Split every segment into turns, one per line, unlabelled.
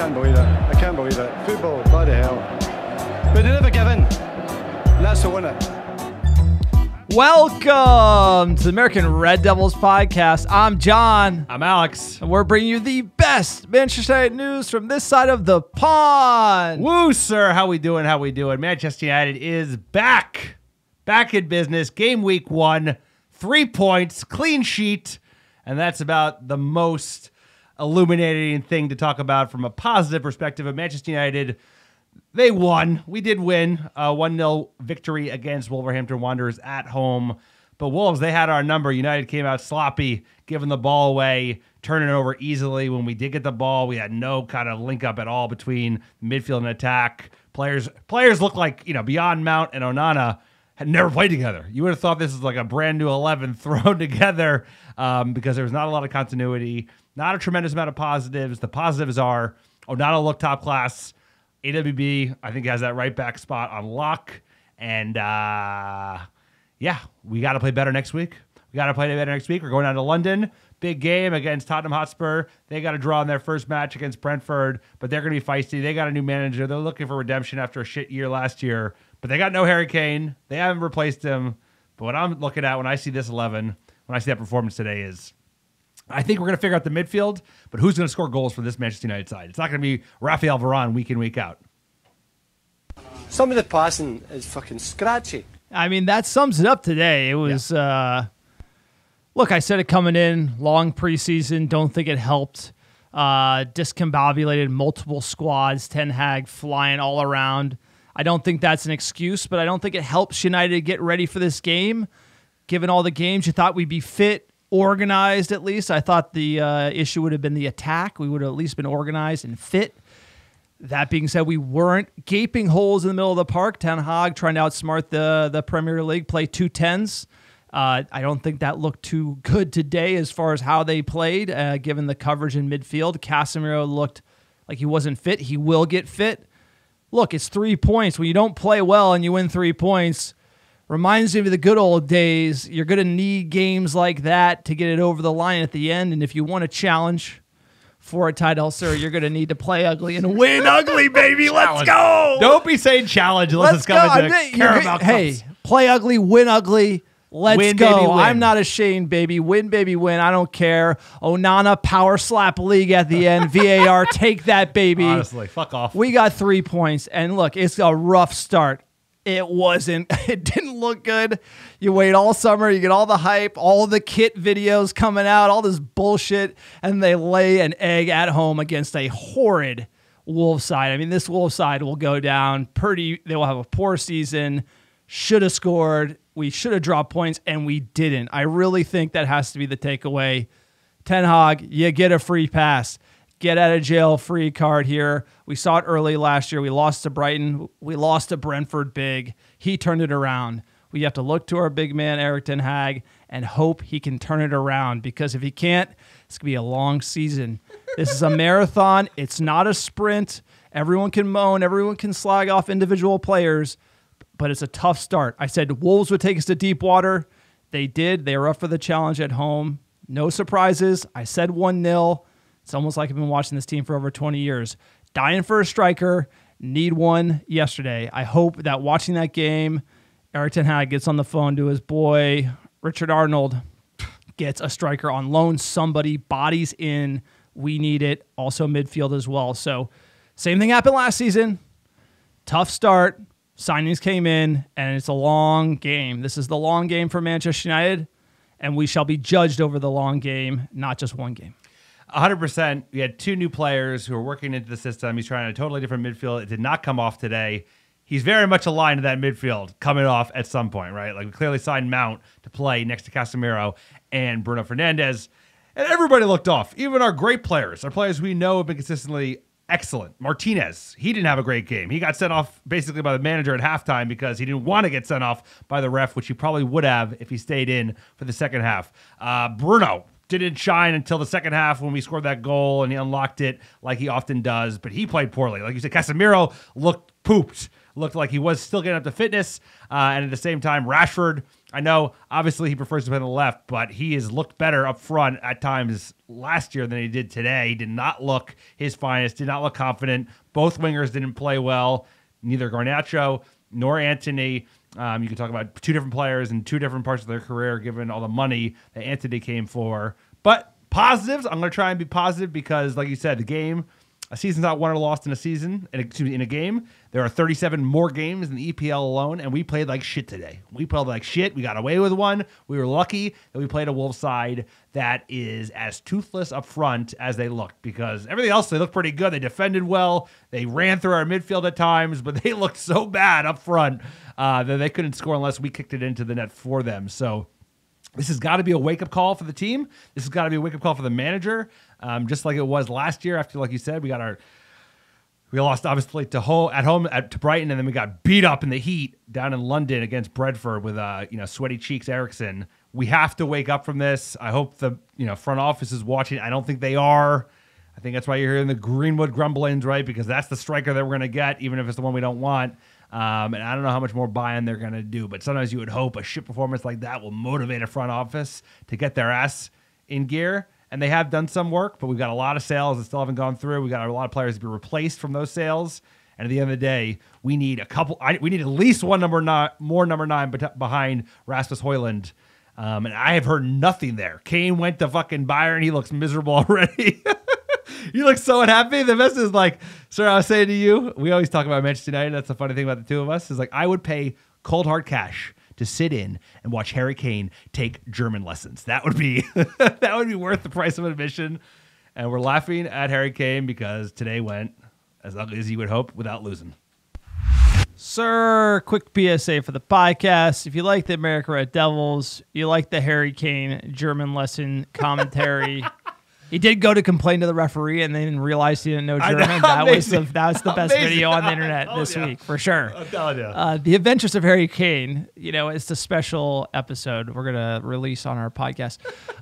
can't believe it. I can't believe it. Football, bloody hell. But they never give in. And that's the winner.
Welcome to the American Red Devils podcast. I'm John.
I'm Alex.
And we're bringing you the best Manchester United news from this side of the pond.
Woo, sir. How we doing? Manchester United is back. Back in business. Game week 1. 3 points. Clean sheet. And that's about the most illuminating thing to talk about from a positive perspective of Manchester United. They won. We did win a 1-0 victory against Wolverhampton Wanderers at home. But Wolves, they had our number. United came out sloppy, giving the ball away, turning it over easily. When we did get the ball, we had no kind of link up at all between midfield and attack. Players looked like, beyond Mount and Onana had never played together. You would have thought this was like a brand new 11 thrown together because there was not a lot of continuity, not a tremendous amount of positives. The positives are Onana looked top class. AWB, I think, has that right back spot on lock. And, we got to play better next week. We're going down to London. Big game against Tottenham Hotspur. They got to draw in their first match against Brentford, but they're going to be feisty. They got a new manager. They're looking for redemption after a shit year last year, but they got no Harry Kane. They haven't replaced him. But what I'm looking at when I see this 11, when I see that performance today is I think we're going to figure out the midfield, but who's going to score goals for this Manchester United side? It's not going to be Rafael Varane week in, week out.
Some of the passing is fucking scratchy.
I mean, that sums it up today. It was, look, I said it coming in, long preseason, don't think it helped. Discombobulated multiple squads, Ten Hag flying all around. I don't think that's an excuse, but I don't think it helps United get ready for this game. Given all the games, you thought we'd be fit, organized at least. I thought the issue would have been the attack. We would have at least been organized and fit. That being said, we weren't gaping holes in the middle of the park. Ten Hag trying to outsmart the Premier League, play 2-10s. I don't think that looked too good today as far as how they played, given the coverage in midfield. Casemiro looked like he wasn't fit. He will get fit. Look, it's 3 points. When you don't play well and you win 3 points, reminds me of the good old days. You're going to need games like that to get it over the line at the end. And if you want a challenge for a title, sir, you're going to need to play ugly and win ugly, baby. Let's go.
Don't be saying challenge unless it's coming to Carabao Cups.
Hey, play ugly, win ugly. Let's
win,
go.
Baby, win.
I'm not ashamed, baby. Win, baby, win. I don't care. Onana, power slap league at the end. VAR, take that, baby.
Honestly, fuck off.
We got 3 points. And look, it's a rough start. It didn't look good. You wait all summer, you get all the hype, all the kit videos coming out, all this bullshit, and they lay an egg at home against a horrid Wolves side. I mean, this Wolves side will go down they will have a poor season, should have scored, we should have dropped points, and we didn't. I really think that has to be the takeaway. Ten Hag, you get a free pass. Get out of jail free card here. We saw it early last year. We lost to Brighton. We lost to Brentford big. He turned it around. We have to look to our big man, Erik ten Hag, and hope he can turn it around, because if he can't, it's going to be a long season. This is a marathon. It's not a sprint. Everyone can moan. Everyone can slag off individual players, but it's a tough start. I said Wolves would take us to deep water. They did. They were up for the challenge at home. No surprises. I said 1-0. It's almost like I've been watching this team for over 20 years. Dying for a striker. Need one yesterday. I hope that watching that game, Erik ten Hag gets on the phone to his boy, Richard Arnold, gets a striker on loan. Somebody, bodies in. We need it. Also midfield as well. So same thing happened last season. Tough start. Signings came in, and it's a long game. This is the long game for Manchester United, and we shall be judged over the long game, not just one game.
100%. We had 2 new players who are working into the system. He's trying a totally different midfield. It did not come off today. He's very much aligned to that midfield coming off at some point, right? Like, we clearly signed Mount to play next to Casemiro and Bruno Fernandes, and everybody looked off. Even our great players, our players we know have been consistently excellent. Martinez, he didn't have a great game. He got sent off basically by the manager at halftime because he didn't want to get sent off by the ref, which he probably would have if he stayed in for the second half. Bruno didn't shine until the second half when we scored that goal and he unlocked it like he often does, but he played poorly. Like you said, Casemiro looked pooped looked like he was still getting up to fitness. And at the same time, Rashford, I know obviously he prefers to play on the left, but he has looked better up front at times last year than he did today. He did not look his finest, did not look confident. Both wingers didn't play well, neither Garnacho nor Antony. You can talk about two different players in two different parts of their career, given all the money that Antony came for. But positives, I'm going to try and be positive because, like you said, a season's not won or lost in a season, in a game. There are 37 more games in the EPL alone, and we played like shit today. We played like shit. We got away with one. We were lucky that we played a Wolves side that is as toothless up front as they looked, because everything else, they looked pretty good. They defended well. They ran through our midfield at times, but they looked so bad up front that they couldn't score unless we kicked it into the net for them. So this has got to be a wake-up call for the team. This has got to be a wake-up call for the manager, just like it was last year. After, like you said, we lost obviously at home to Brighton, and then we got beat up in the heat down in London against Brentford with sweaty cheeks Eriksen. We have to wake up from this. I hope the front office is watching. I don't think they are. I think that's why you're hearing the Greenwood grumblings, right? Because that's the striker that we're going to get, even if it's the one we don't want. And I don't know how much more buy-in they're going to do, but sometimes you would hope a shit performance like that will motivate a front office to get their ass in gear. And they have done some work, but we've got a lot of sales that still haven't gone through. We've got a lot of players to be replaced from those sales. And at the end of the day, we need we need at least one number nine behind Rasmus Højlund. And I have heard nothing there. Kane went to fucking Bayern. He looks miserable already. You look so unhappy. The best is like, sir, I was saying to you, we always talk about Manchester United. That's the funny thing about the two of us is like, I would pay cold hard cash to sit in and watch Harry Kane take German lessons. That would be worth the price of admission. And we're laughing at Harry Kane because today went as ugly as you would hope without losing.
Sir, quick PSA for the podcast. If you like the America Red Devils, you like the Harry Kane German lesson commentary. He did go to complain to the referee and then realized he didn't know German. That was the best video on the internet this week, for sure.
I'm telling you.
The Adventures of Harry Kane, it's the special episode we're going to release on our podcast.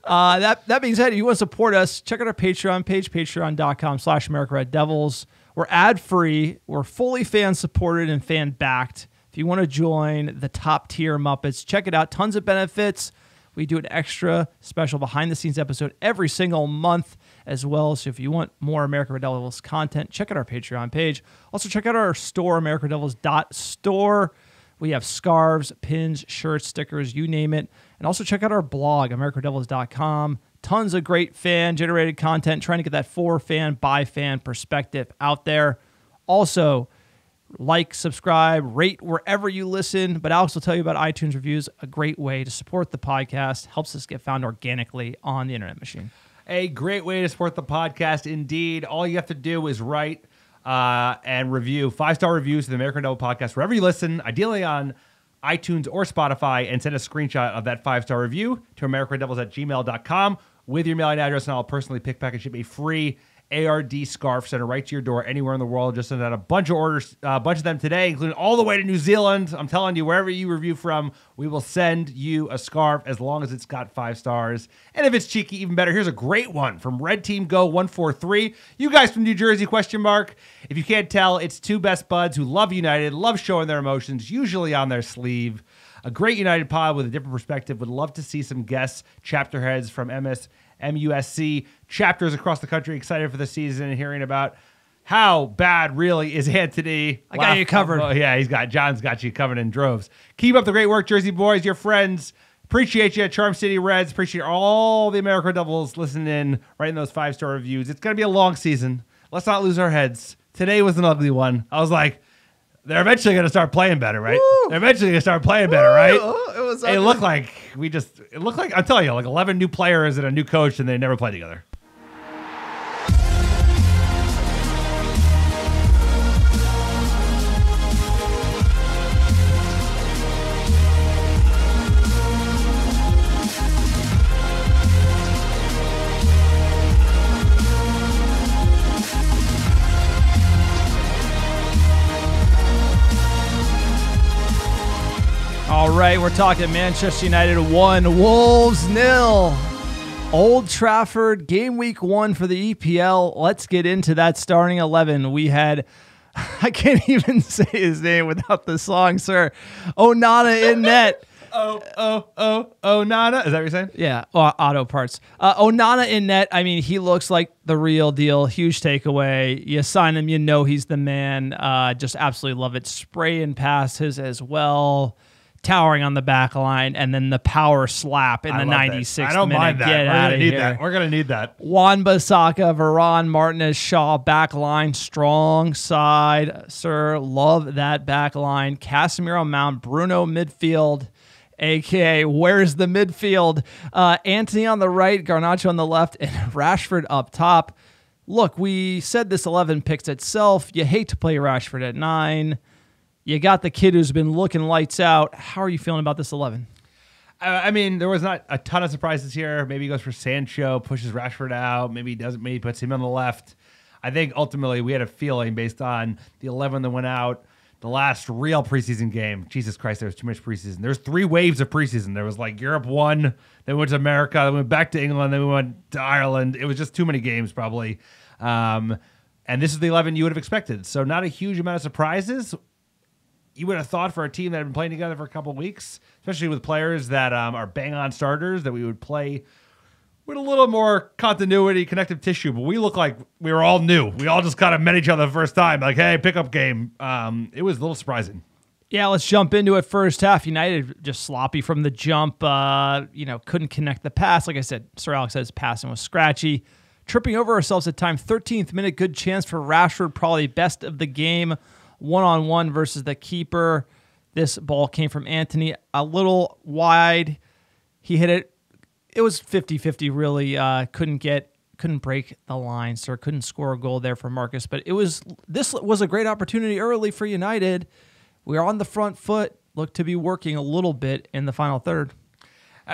That being said, if you want to support us, check out our Patreon page, patreon.com/America Red Devils. We're ad-free. We're fully fan-supported and fan-backed. If you want to join the top-tier Muppets, check it out. Tons of benefits. We do an extra special behind-the-scenes episode every single month as well. So if you want more America Red Devils content, check out our Patreon page. Also, check out our store, americadevils.store. We have scarves, pins, shirts, stickers, you name it. And also check out our blog, americadevils.com. Tons of great fan-generated content, trying to get that for-fan, by-fan perspective out there. Also, like, subscribe, rate wherever you listen. But Alex will tell you about iTunes reviews, a great way to support the podcast. Helps us get found organically on the internet machine.
A great way to support the podcast, indeed. All you have to do is write and review 5-star reviews of the American Devil Podcast wherever you listen, ideally on iTunes or Spotify, and send a screenshot of that 5-star review to americadevils@gmail.com with your mailing address, and I'll personally pick, pack, and ship a free ARD scarf, sent it right to your door anywhere in the world. Just sent out a bunch of orders, a bunch of them today, including all the way to New Zealand. I'm telling you, wherever you review from, we will send you a scarf as long as it's got 5 stars. And if it's cheeky, even better. Here's a great one from Red Team Go 143. You guys from New Jersey, ? If you can't tell, it's two best buds who love United, love showing their emotions, usually on their sleeve. A great United pod with a different perspective. Would love to see some guests, chapter heads from MUSC chapters across the country, excited for the season and hearing about how bad really is Anthony.
I got you covered.
Oh, yeah, John's got you covered in droves. Keep up the great work, Jersey boys, your friends. Appreciate you, Charm City Reds. Appreciate all the America Devils listening in, writing those 5-star reviews. It's going to be a long season. Let's not lose our heads. Today was an ugly one. I was like, they're eventually going to start playing better, right?
Woo!
They're eventually going to start playing better, right?
It
looked like I'm telling you, like 11 new players and a new coach, and they never played together.
All right, we're talking Manchester United 1, Wolves 0. Old Trafford, game week 1 for the EPL. Let's get into that starting 11. We had I can't even say his name without the song, sir. Onana in net.
Nana. Is that what you're saying?
Yeah, auto parts. Onana in net. I mean, he looks like the real deal. Huge takeaway. You sign him, you know he's the man. Just absolutely love it. Spraying passes as well. Towering on the back line, and then the power slap in the 96th minute.
I don't mind that.
Get out of here.
That. We're going to need that.
Wan-Bissaka, Varane, Martinez, Shaw, back line, strong side, sir. Love that back line. Casemiro, Mount, Bruno midfield, a.k.a. where's the midfield? Antony on the right, Garnacho on the left, and Rashford up top. Look, we said this 11 picks itself. You hate to play Rashford at 9. You got the kid who's been looking lights out. How are you feeling about this 11?
I mean, there was not a ton of surprises here. Maybe he goes for Sancho, pushes Rashford out. Maybe he doesn't. Maybe he puts him on the left. I think ultimately we had a feeling based on the 11 that went out, the last real preseason game. Jesus Christ, there was too much preseason. There's 3 waves of preseason. There was like Europe 1, then we went to America, then we went back to England, then we went to Ireland. It was just too many games probably. And this is the 11 you would have expected. So not a huge amount of surprises. You would have thought for a team that had been playing together for a couple of weeks, especially with players that are bang-on starters, that we would play with a little more continuity, connective tissue. But we look like we were all new. We all just kind of met each other the first time. Like, hey, pickup game. It was a little surprising.
Yeah, let's jump into it. First half, United just sloppy from the jump. Couldn't connect the pass. Like I said, Sir Alex said his passing was scratchy. Tripping over ourselves at time. 13th minute, good chance for Rashford, probably best of the game. One-on-one versus the keeper. This ball came from Antony a little wide. He hit it. It was 50-50 really. Couldn't break the line, sir. Couldn't score a goal there for Marcus. But this was a great opportunity early for United. We are on the front foot. Looked to be working a little bit in the final third.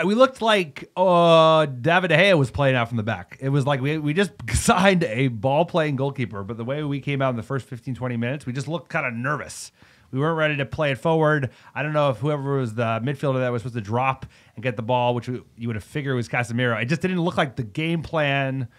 We looked like David De Gea was playing out from the back. It was like we just signed a ball-playing goalkeeper, but the way we came out in the first 15, 20 minutes, we just looked kind of nervous. We weren't ready to play it forward. I don't know if whoever was the midfielder that was supposed to drop and get the ball, which you would have figured was Casemiro. It just didn't look like the game plan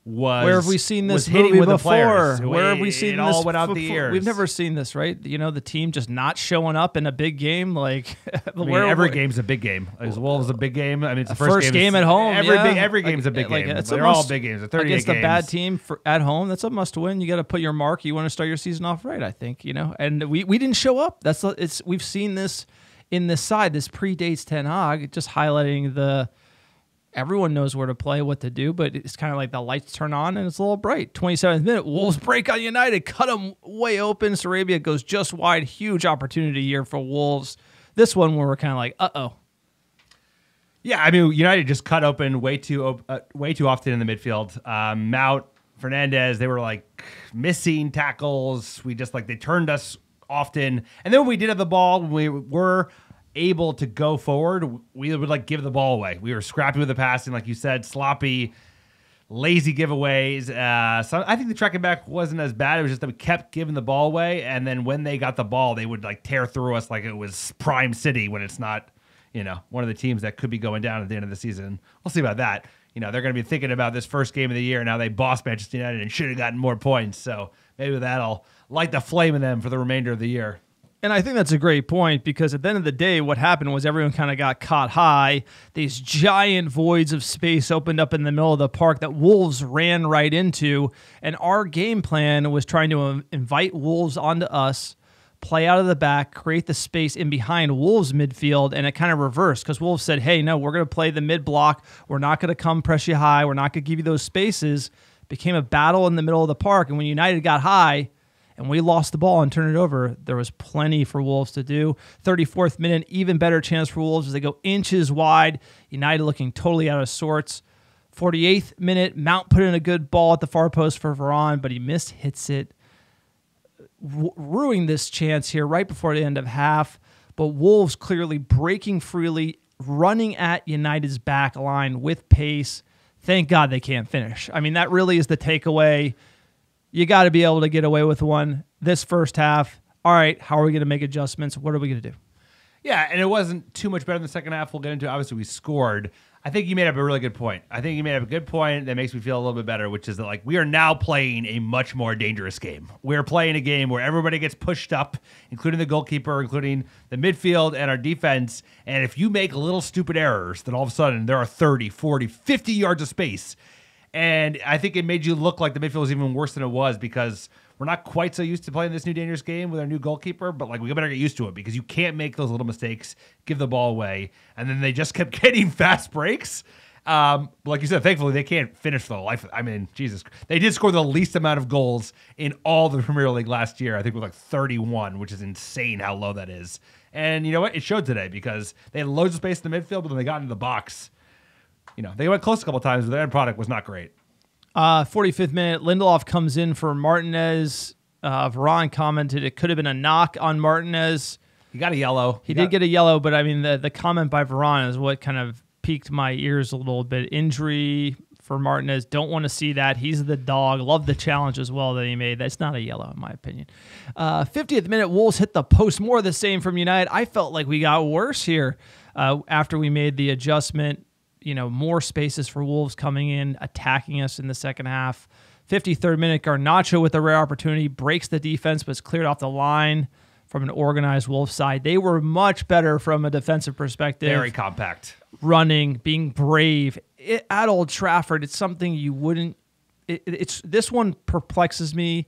was.
Where have we seen this
hitting
movie
with
before?
The
Where have we seen
it
this?
all went out the ears.
We've never seen this, right? You know, the team just not showing up in a big game. Like,
every game's a big game. Is Wolves a big game? I mean, it's the
first game at home.
Every game's a big game. They're all big games. 38
against
games.
a bad team at home. That's a must win. You got to put your mark. You want to start your season off right, I think. And we didn't show up. We've seen this in this side. This predates Ten Hag. Just highlighting everyone knows where to play, what to do, but it's kind of like the lights turn on and it's a little bright. 27th minute, Wolves break on United, cut them way open. Sarabia goes just wide. Huge opportunity here for Wolves. This one where we're kind of like, uh-oh.
Yeah, I mean, United just cut open way too often in the midfield. Mount, Fernandez, they were like missing tackles. They turned us often. And then when we did have the ball, when we were able to go forward, we would give the ball away. We were scrappy with the passing, like you said, sloppy, lazy giveaways. So I think the tracking back wasn't as bad. It was just that we kept giving the ball away, and then when they got the ball, they would tear through us like it was Prime City when it's not, one of the teams that could be going down at the end of the season. We'll see about that. They're going to be thinking about this first game of the year and how they bossed Manchester United and should have gotten more points. So maybe that'll light the flame in them for the remainder of the year.
And I think that's a great point because at the end of the day, what happened was everyone kind of got caught high. These giant voids of space opened up in the middle of the park that Wolves ran right into. And our game plan was trying to invite Wolves onto us, play out of the back, create the space in behind Wolves midfield, and it kind of reversed because Wolves said, hey, no, we're going to play the mid block. We're not going to come press you high. We're not going to give you those spaces. It became a battle in the middle of the park. And when United got high, and we lost the ball and turned it over, there was plenty for Wolves to do. 34th minute, even better chance for Wolves as they go inches wide. United looking totally out of sorts. 48th minute, Mount put in a good ball at the far post for Varane, but he hits it. Ruining this chance here right before the end of half. But Wolves clearly breaking freely, running at United's back line with pace. Thank God they can't finish. I mean, that really is the takeaway. You got to be able to get away with one this first half. All right, how are we going to make adjustments? What are we going to do?
Yeah, and it wasn't too much better in the second half. We'll get into it. Obviously, we scored. I think you made up a really good point. I think you made up a good point that makes me feel a little bit better, which is that like we are now playing a much more dangerous game. We're playing a game where everybody gets pushed up, including the goalkeeper, including the midfield and our defense. And if you make little stupid errors, then all of a sudden there are 30, 40, 50 yards of space. And I think it made you look like the midfield was even worse than it was because we're not quite so used to playing this new dangerous game with our new goalkeeper, but like we better get used to it because you can't make those little mistakes, give the ball away, and then they just kept getting fast breaks. Like you said, thankfully they can't finish for the life. I mean, Jesus, they did score the least amount of goals in all the Premier League last year. I think it was like 31, which is insane how low that is. And you know what? It showed today because they had loads of space in the midfield, but when they got into the box, you know, they went close a couple times, but their end product was not great.
45th minute, Lindelof comes in for Martinez. Varane commented it could have been a knock on Martinez.
He got a yellow.
He did get a yellow, but I mean, the comment by Varane is what kind of piqued my ears a little bit. Injury for Martinez. Don't want to see that. He's the dog. Love the challenge as well that he made. That's not a yellow, in my opinion. 50th minute, Wolves hit the post. More of the same from United. I felt like we got worse here after we made the adjustment. You know, more spaces for Wolves coming in, attacking us in the second half. 53rd minute, Garnacho with a rare opportunity, breaks the defense, but is cleared off the line from an organized Wolves side. They were much better from a defensive perspective.
Very compact.
Running, being brave. At Old Trafford, it's something you wouldn't... This one perplexes me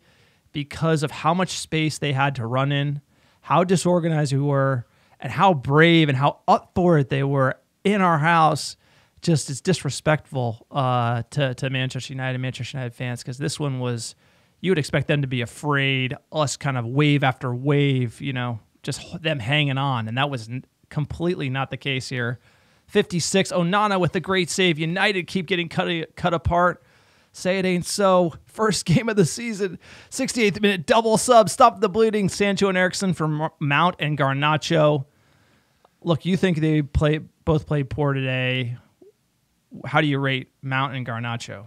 because of how much space they had to run in, how disorganized we were, and how brave and how up for it they were in our house. Just it's disrespectful to Manchester United fans because this one was, you would expect them to be afraid, us kind of wave after wave, you know, just them hanging on. And that was completely not the case here. 56, Onana with the great save. United keep getting cut apart. Say it ain't so. First game of the season. 68th minute double sub. Stop the bleeding. Sancho and Eriksen for Mount and Garnacho. Look, you think they both played poor today. How do you rate Mount and Garnacho?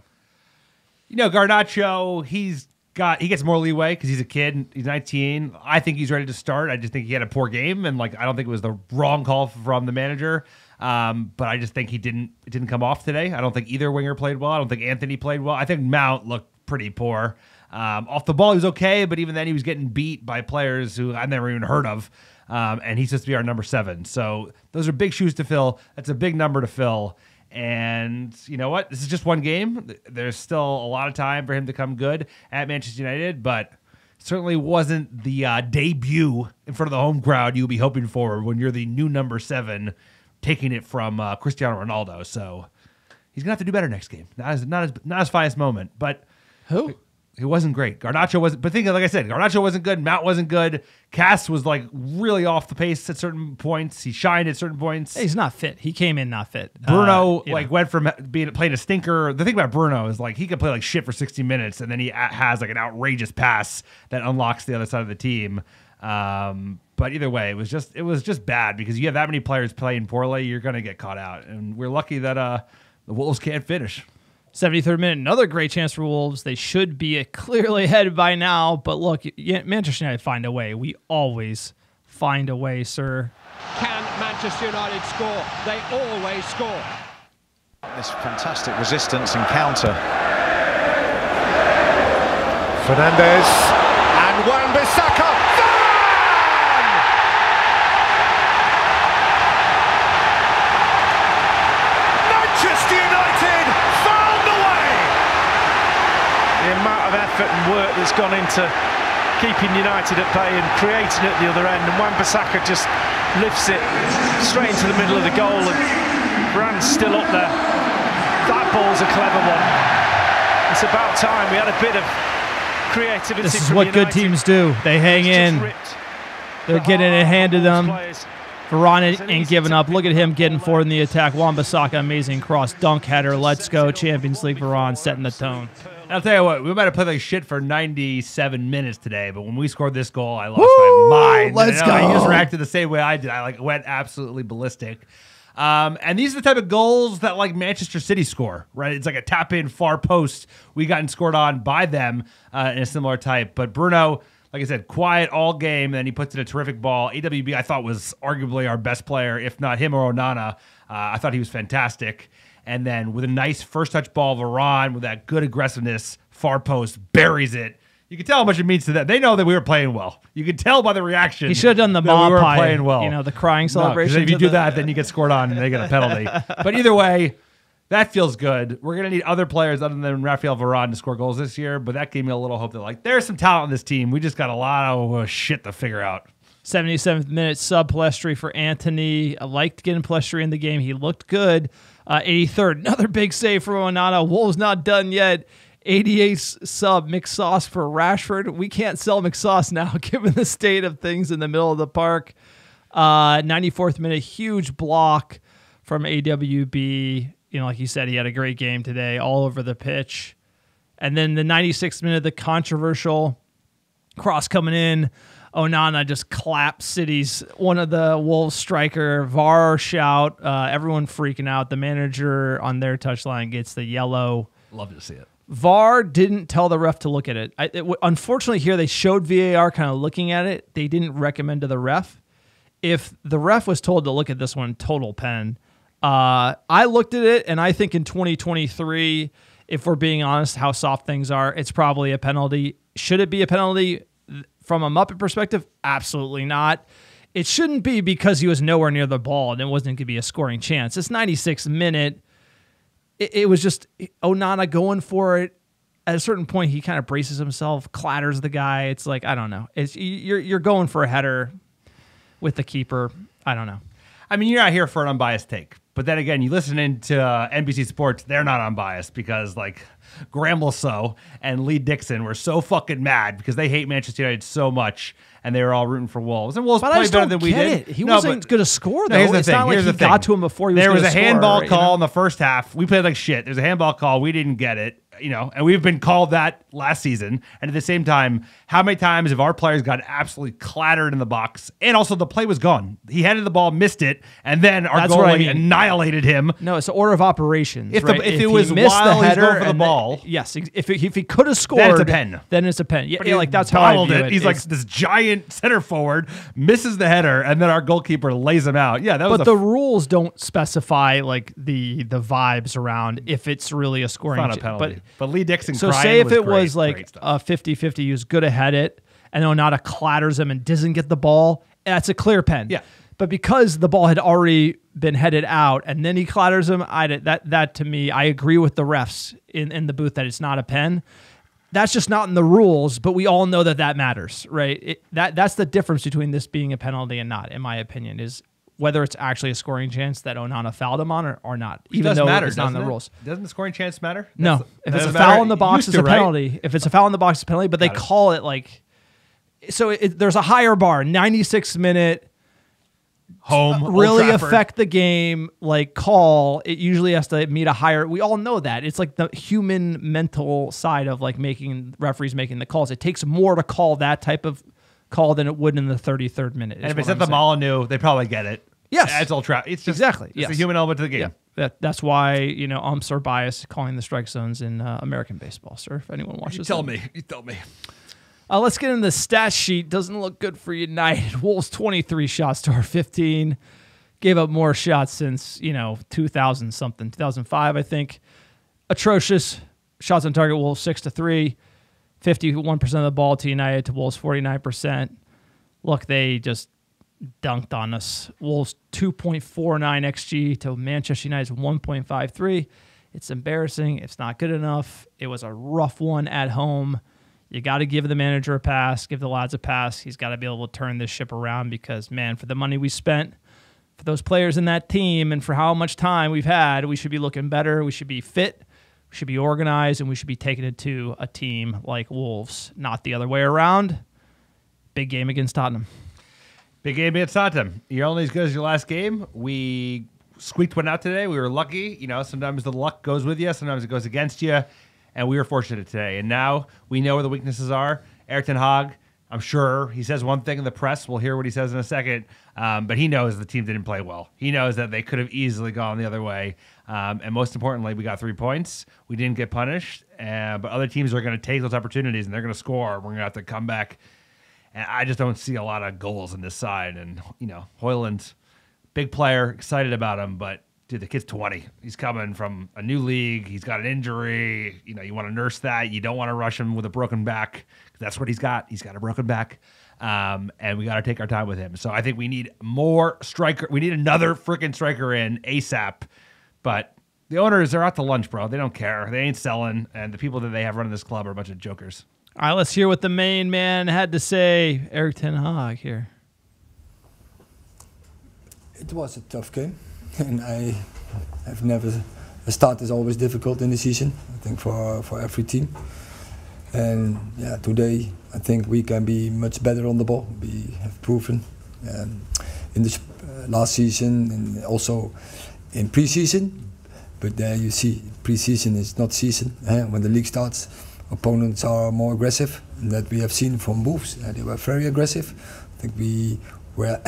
You know, Garnacho, he gets more leeway because he's a kid. He's 19. I think he's ready to start. I just think he had a poor game, and like I don't think it was the wrong call from the manager. But I just think it didn't come off today. I don't think either winger played well. I don't think Anthony played well. I think Mount looked pretty poor. Off the ball, he was okay, but even then he was getting beat by players who I've never even heard of. And he's supposed to be our number 7. So those are big shoes to fill. That's a big number to fill. And you know what? This is just one game. There's still a lot of time for him to come good at Manchester United, but certainly wasn't the debut in front of the home crowd you'll be hoping for when you're the new number 7 taking it from Cristiano Ronaldo. So he's going to have to do better next game. Not his finest moment, but
who?
It wasn't great. Garnacho wasn't, but think like I said, Garnacho wasn't good. Mount wasn't good. Cass was like really off the pace at certain points. He shined at certain points.
Hey, he's not fit. He came in not fit.
Bruno went from playing a stinker. The thing about Bruno is like he could play like shit for 60 minutes, and then he has like an outrageous pass that unlocks the other side of the team. But either way, it was just bad because you have that many players playing poorly. You're going to get caught out, and we're lucky that the Wolves can't finish.
73rd minute, another great chance for Wolves. They should be clearly ahead by now, but look, Manchester United find a way. We always find a way, sir.
Can Manchester United score? They always score.
This fantastic resistance and counter.
Fernandes and Wan-Bissaka. Manchester United found the way. The amount of effort and work that's gone into keeping United at bay and creating at the other end, and Wan-Bissaka just lifts it straight into the middle of the goal, and Brand's still up there. That ball's a clever one. It's about time we had a bit of creativity.
This is what good teams do. They hang in. They're getting it handed them. Varane ain't giving up. Look at him getting forward in the attack. Wan-Bissaka, amazing cross, dunk header. Let's go. Champions League Varane setting the tone.
I'll tell you what, we might have played like shit for 97 minutes today, but when we scored this goal, I lost my mind.
Let's go.
You just reacted the same way I did. I went absolutely ballistic. And these are the type of goals that like Manchester City score, right? It's like a tap in far post we gotten scored on by them in a similar type. But Bruno, like I said, quiet all game. And then he puts in a terrific ball. AWB, I thought, was arguably our best player, if not him or Onana. I thought he was fantastic. And then with a nice first touch ball, Varane with that good aggressiveness, far post, buries it. You can tell how much it means to them. They know that we were playing well. You can tell by the reaction.
He should have done the
that
mob
we were
pie,
playing well.
you know, the crying celebration.
No, if you do that, then you get scored on and they get a penalty. But either way, that feels good. We're going to need other players other than Rafael Varane to score goals this year, but that gave me a little hope that, like, there's some talent in this team. We just got a lot of shit to figure out.
77th minute sub Palestri for Anthony. I liked getting Palestri in the game. He looked good. 83rd, another big save from Onana. Wolves not done yet. 88th sub McSauce for Rashford. We can't sell McSauce now given the state of things in the middle of the park. 94th minute, huge block from AWB. You know, like you said, he had a great game today, all over the pitch. And then the 96th minute, the controversial cross coming in. Onana just clapped City's one of the Wolves striker. VAR shout. Everyone freaking out. The manager on their touchline gets the yellow.
Love to see it.
VAR didn't tell the ref to look at it. Unfortunately, here they showed VAR kind of looking at it. They didn't recommend to the ref. If the ref was told to look at this one, total pen. I looked at it, and I think in 2023, if we're being honest, how soft things are, it's probably a penalty. Should it be a penalty from a Muppet perspective? Absolutely not. It shouldn't be because he was nowhere near the ball and it wasn't going to be a scoring chance. It's 96th minute. It was just Onana going for it. At a certain point, he kind of braces himself, clatters the guy. It's like, I don't know. You're going for a header with the keeper. I don't know.
I mean, you're not here for an unbiased take. But then again, you listen into NBC Sports, they're not unbiased because, like, Graham Lasso and Lee Dixon were so fucking mad because they hate Manchester United so much, and they were all rooting for Wolves. And Wolves played better than we did.
He wasn't going to score, though.
Here's the
it's
thing.
not like he got to him before he was
There
going to
was a
score.
handball
Right,
call in the first half. We played like shit. There's a handball call. We didn't get it. You know, and we've been called that last season. And at the same time, how many times have our players got absolutely clattered in the box? And also, the play was gone. He headed the ball, missed it, and then our goalie annihilated him.
No, it's the order of operations.
If
right?
it was while he's going for the ball,
yes. If he could have scored,
then it's a pen.
Then it's a pen. Yeah,
But he
like that's how I view it.
He's like this giant center forward, misses the header, and then our goalkeeper lays him out. Yeah, that was.
But the rules don't specify like the vibes around if it's really a scoring.
Not a penalty. But Lee Dixon.
So say if it was like a 50-50, he was good ahead it, and Onana clatters him and doesn't get the ball, that's a clear pen.
Yeah.
But because the ball had already been headed out and then he clatters him, that to me, I agree with the refs in the booth that it's not a pen. That's just not in the rules, but we all know that matters, right? That's the difference between this being a penalty and not, in my opinion, is whether it's actually a scoring chance that Onana fouled him on or not, even though it's not in the rules.
Doesn't the scoring chance matter?
No. If it's a foul in the box, it's a penalty. If it's a foul in the box, it's a penalty, but they call it like... So there's a higher bar, 96th minute,
home,
really affect the game, like call. It usually has to meet a higher... We all know that. It's like the human mental side of like referees making the calls. It takes more to call that type of call than it would in the 33rd minute.
And if it's at the Molyneux, they probably get it.
Yes.
It's Old Trafford. It's just
exactly.
It's a human element to the game.
Yeah. That's why, umps are biased calling the strike zones in American baseball, sir, if anyone watches.
You tell me.
Let's get into the stat sheet. Doesn't look good for United. Wolves 23 shots to our 15. Gave up more shots since, 2000-something, 2005, I think. Atrocious. Shots on target, Wolves 6-3. 51% of the ball to United, to Wolves 49%. Look, they just dunked on us. Wolves 2.49 XG to Manchester United's 1.53. It's embarrassing. It's not good enough. It was a rough one at home. You got to give the manager a pass, give the lads a pass. He's got to be able to turn this ship around because, man, for the money we spent, for those players in that team, and for how much time we've had, we should be looking better. We should be fit. We should be organized, and we should be taking it to a team like Wolves, not the other way around. Big game against Tottenham.
Big game against Tottenham. You're only as good as your last game. We squeaked one out today. We were lucky. Sometimes the luck goes with you. Sometimes it goes against you. And we were fortunate today. And now we know where the weaknesses are. Erik ten Hag, I'm sure he says one thing in the press. We'll hear what he says in a second. But he knows the team didn't play well. He knows that they could have easily gone the other way. And most importantly, we got 3 points. We didn't get punished. But other teams are going to take those opportunities and they're going to score. We're going to have to come back And I just don't see a lot of goals in this side. And, Hoyland's big player, excited about him, but dude, the kid's 20. He's coming from a new league. He's got an injury. You want to nurse that. You don't want to rush him with a broken back. That's what he's got. He's got a broken back. And we got to take our time with him. So I think we need more striker. We need another freaking striker in ASAP. But the owners are out to lunch, bro. They don't care. They ain't selling. And the people that they have running this club are a bunch of jokers.
All right, let's hear what the main man had to say. Eric Ten Hag here.
It was a tough game. And I've never. The start is always difficult in the season, I think, for every team. And yeah, today I think we can be much better on the ball. We have proven in the last season and also in pre-season. But there you see, pre-season is not season. When the league starts, opponents are more aggressive, and that we have seen from Wolves. They were very aggressive. I think we were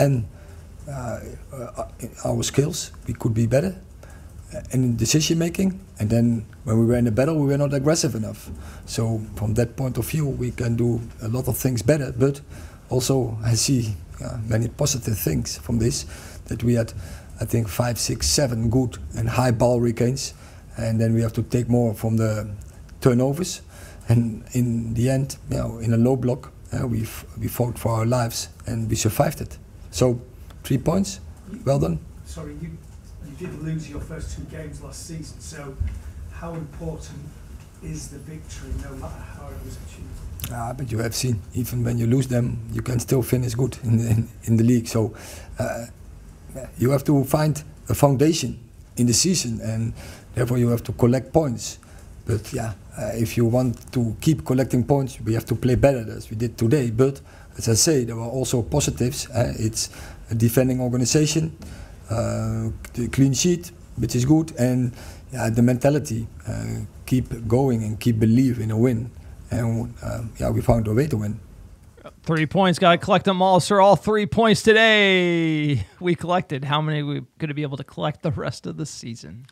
our skills, we could be better in decision making, and then when we were in the battle we were not aggressive enough. So from that point of view we can do a lot of things better, but also I see many positive things from this, that we had I think 5, 6, 7 good and high ball regains, and then we have to take more from the turnovers, and in the end in a low block we fought for our lives and we survived it. So 3 points, well done.
Sorry, you did lose your first 2 games last season, so how important is the victory, no matter how it was achieved?
But you have seen, even when you lose them, you can still finish good in the league. So you have to find a foundation in the season, and therefore you have to collect points. But if you want to keep collecting points, we have to play better as we did today. But as I say, there were also positives. It's a defending organization, the clean sheet, which is good, and the mentality, keep going and keep believe in a win, and we found a way to win.
3 points, got to collect them all, sir. All 3 points today we collected. How many are we going to be able to collect the rest of the season?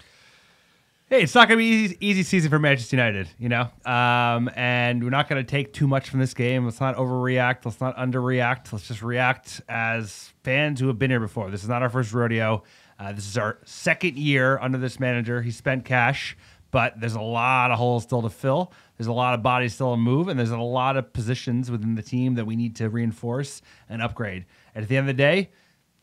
Hey, it's not going to be easy season for Manchester United, and we're not going to take too much from this game. Let's not overreact. Let's not underreact. Let's just react as fans who have been here before. This is not our first rodeo. This is our second year under this manager. He spent cash, but there's a lot of holes still to fill. There's a lot of bodies still to move, and there's a lot of positions within the team that we need to reinforce and upgrade. And at the end of the day,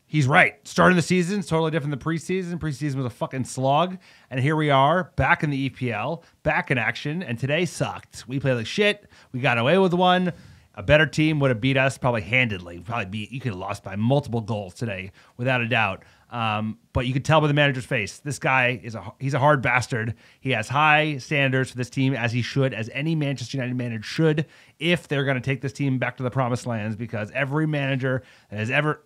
he's right. Starting the season is totally different than preseason. Preseason was a fucking slog. And here we are, back in the EPL, back in action, and today sucked. We played like shit. We got away with one. A better team would have beat us probably handedly. You could have lost by multiple goals today, without a doubt. But you could tell by the manager's face, this guy he's a hard bastard. He has high standards for this team, as he should, as any Manchester United manager should, if they're going to take this team back to the promised lands, because every manager that has ever...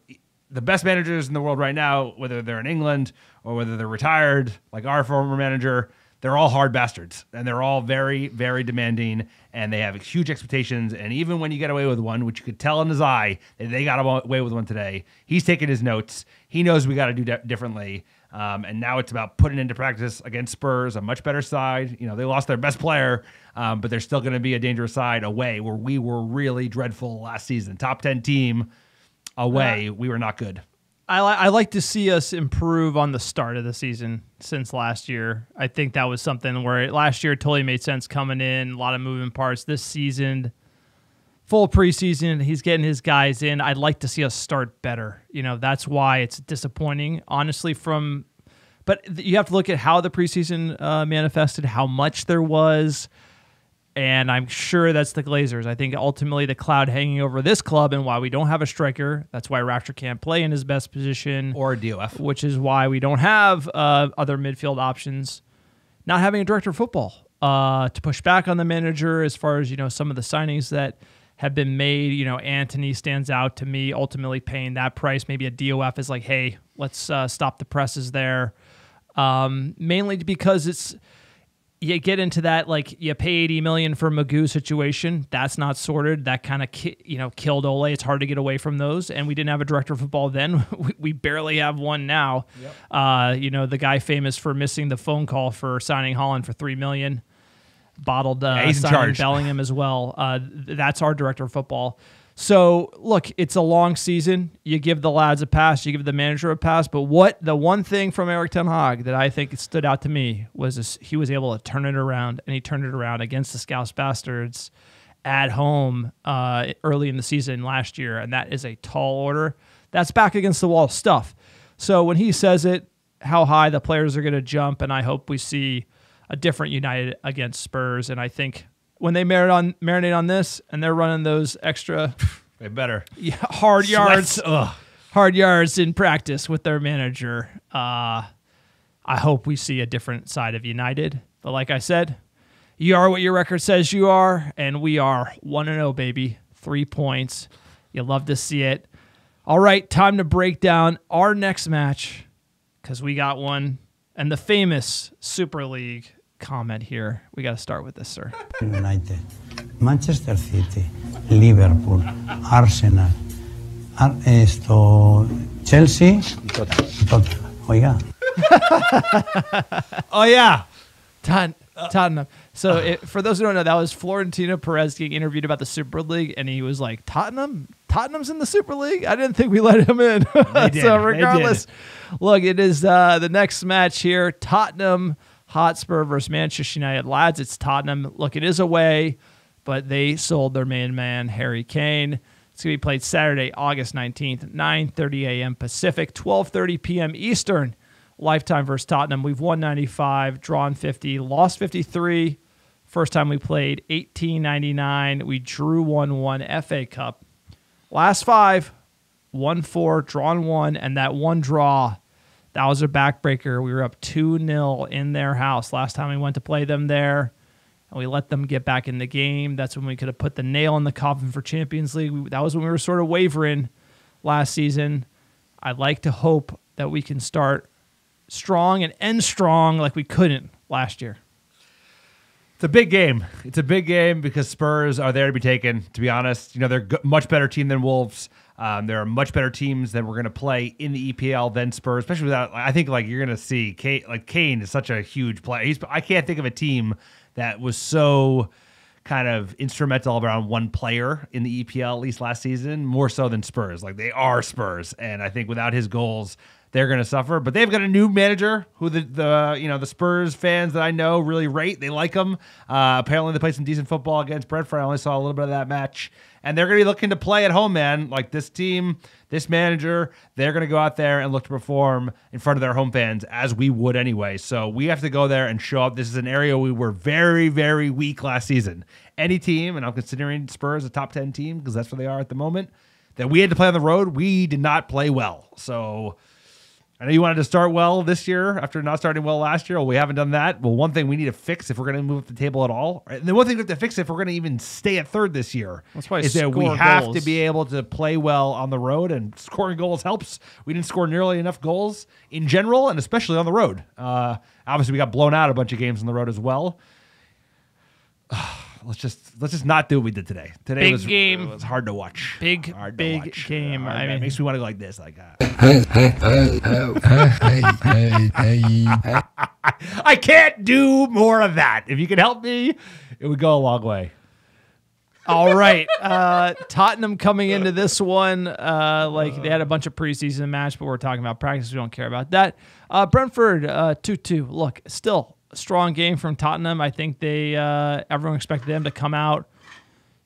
The best managers in the world right now, whether they're in England or whether they're retired, like our former manager, they're all hard bastards, and they're all very, very demanding, and they have huge expectations. And even when you get away with one, which you could tell in his eye that they got away with one today, he's taking his notes. He knows we got to do differently. And now it's about putting into practice against Spurs, a much better side. They lost their best player, but they're still going to be a dangerous side away, where we were really dreadful last season. Top 10 team. Away, we were not good.
I like to see us improve on the start of the season since last year. I think that was something where last year it totally made sense coming in, a lot of moving parts. This season, full preseason, he's getting his guys in. I'd like to see us start better. That's why it's disappointing, honestly, but you have to look at how the preseason manifested, how much there was. And I'm sure that's the Glazers. I think ultimately the cloud hanging over this club, and why we don't have a striker, that's why Rapture can't play in his best position.
Or a DOF.
Which is why we don't have other midfield options. Not having a director of football to push back on the manager as far as, some of the signings that have been made. Anthony stands out to me, ultimately paying that price. Maybe a DOF is like, hey, let's stop the presses there. Mainly because you get into that, like, you pay $80 million for Magoo situation. That's not sorted. That kind of killed Ole. It's hard to get away from those. And we didn't have a director of football then. We barely have one now. Yep. The guy famous for missing the phone call for signing Holland for $3 million. Bottled
he's in
signing
charge.
Bellingham as well. That's our director of football. So, look, it's a long season. You give the lads a pass. You give the manager a pass. But the one thing from Erik ten Hag that I think stood out to me was he was able to turn it around, and he turned it around against the Scouse Bastards at home early in the season last year, and that is a tall order. That's back against the wall stuff. So when he says it, how high the players are going to jump, and I hope we see a different United against Spurs. And I think when they marinate on this and they're running those extra
they better
hard yards in practice with their manager, I hope we see a different side of United. But like I said, you are what your record says you are, and we are 1-0, baby. 3 points. You love to see it. All right, time to break down our next match because we got one. And the famous Super League comment here. We got to start with this, sir.
United, Manchester City, Liverpool, Arsenal, Chelsea, Tottenham. Oiga.
Oh, yeah.
Tottenham. So for those who don't know, that was Florentino Perez getting interviewed about the Super League, and he was like, Tottenham's in the Super League? I didn't think we let him in. So regardless, look, it is the next match here, Tottenham Hotspur versus Manchester United. Lads, it's Tottenham. Look, it is away, but they sold their main man, Harry Kane. It's going to be played Saturday, August 19th, 9:30 a.m. Pacific, 12:30 p.m. Eastern. Lifetime versus Tottenham. We've won 95, drawn 50, lost 53. First time we played, 1899. We drew 1-1 FA Cup. Last 5, 1-4, drawn 1, and that one draw, that was a backbreaker. We were up 2-0 in their house last time we went to play them there, and we let them get back in the game. That's when we could have put the nail in the coffin for Champions League. That was when we were sort of wavering last season. I'd like to hope that we can start strong and end strong like we couldn't last year.
It's a big game. It's a big game because Spurs are there to be taken, to be honest. You know, they're a much better team than Wolves. There are much better teams that we're going to play in the EPL than Spurs, especially without, I think, like, you're going to see Kane is such a huge player. I can't think of a team that was so kind of instrumental around one player in the EPL, at least last season, more so than Spurs. Like, they are Spurs. And I think without his goals, they're going to suffer. But they've got a new manager who the Spurs fans that I know really rate. They like him. Apparently they played some decent football against Brentford. I only saw a little bit of that match. And they're going to be looking to play at home, man. Like, this team, this manager, they're going to go out there and look to perform in front of their home fans, as we would anyway. So we have to go there and show up. This is an area we were very, very weak last season. Any team, and I'm considering Spurs a top 10 team because that's where they are at the moment, that we had to play on the road, we did not play well. So I know you wanted to start well this year after not starting well last year. Well, we haven't done that. Well, one thing we need to fix if we're going to move up the table at all, and the one thing we have to fix if we're going to even stay at third this year, is that we have to be able to play well on the road, and scoring goals helps. We didn't score nearly enough goals in general, and especially on the road. Obviously, we got blown out a bunch of games on the road as well. Let's just not do what we did today. Today was hard to watch.
Big game.
It makes me want to go like this. Like, I can't do more of that. If you can help me, it would go a long way.
All right. Tottenham coming into this one, like they had a bunch of preseason match, but we're talking about practice. We don't care about that. Brentford 2-2. Look, still a strong game from Tottenham. I think everyone expected them to come out,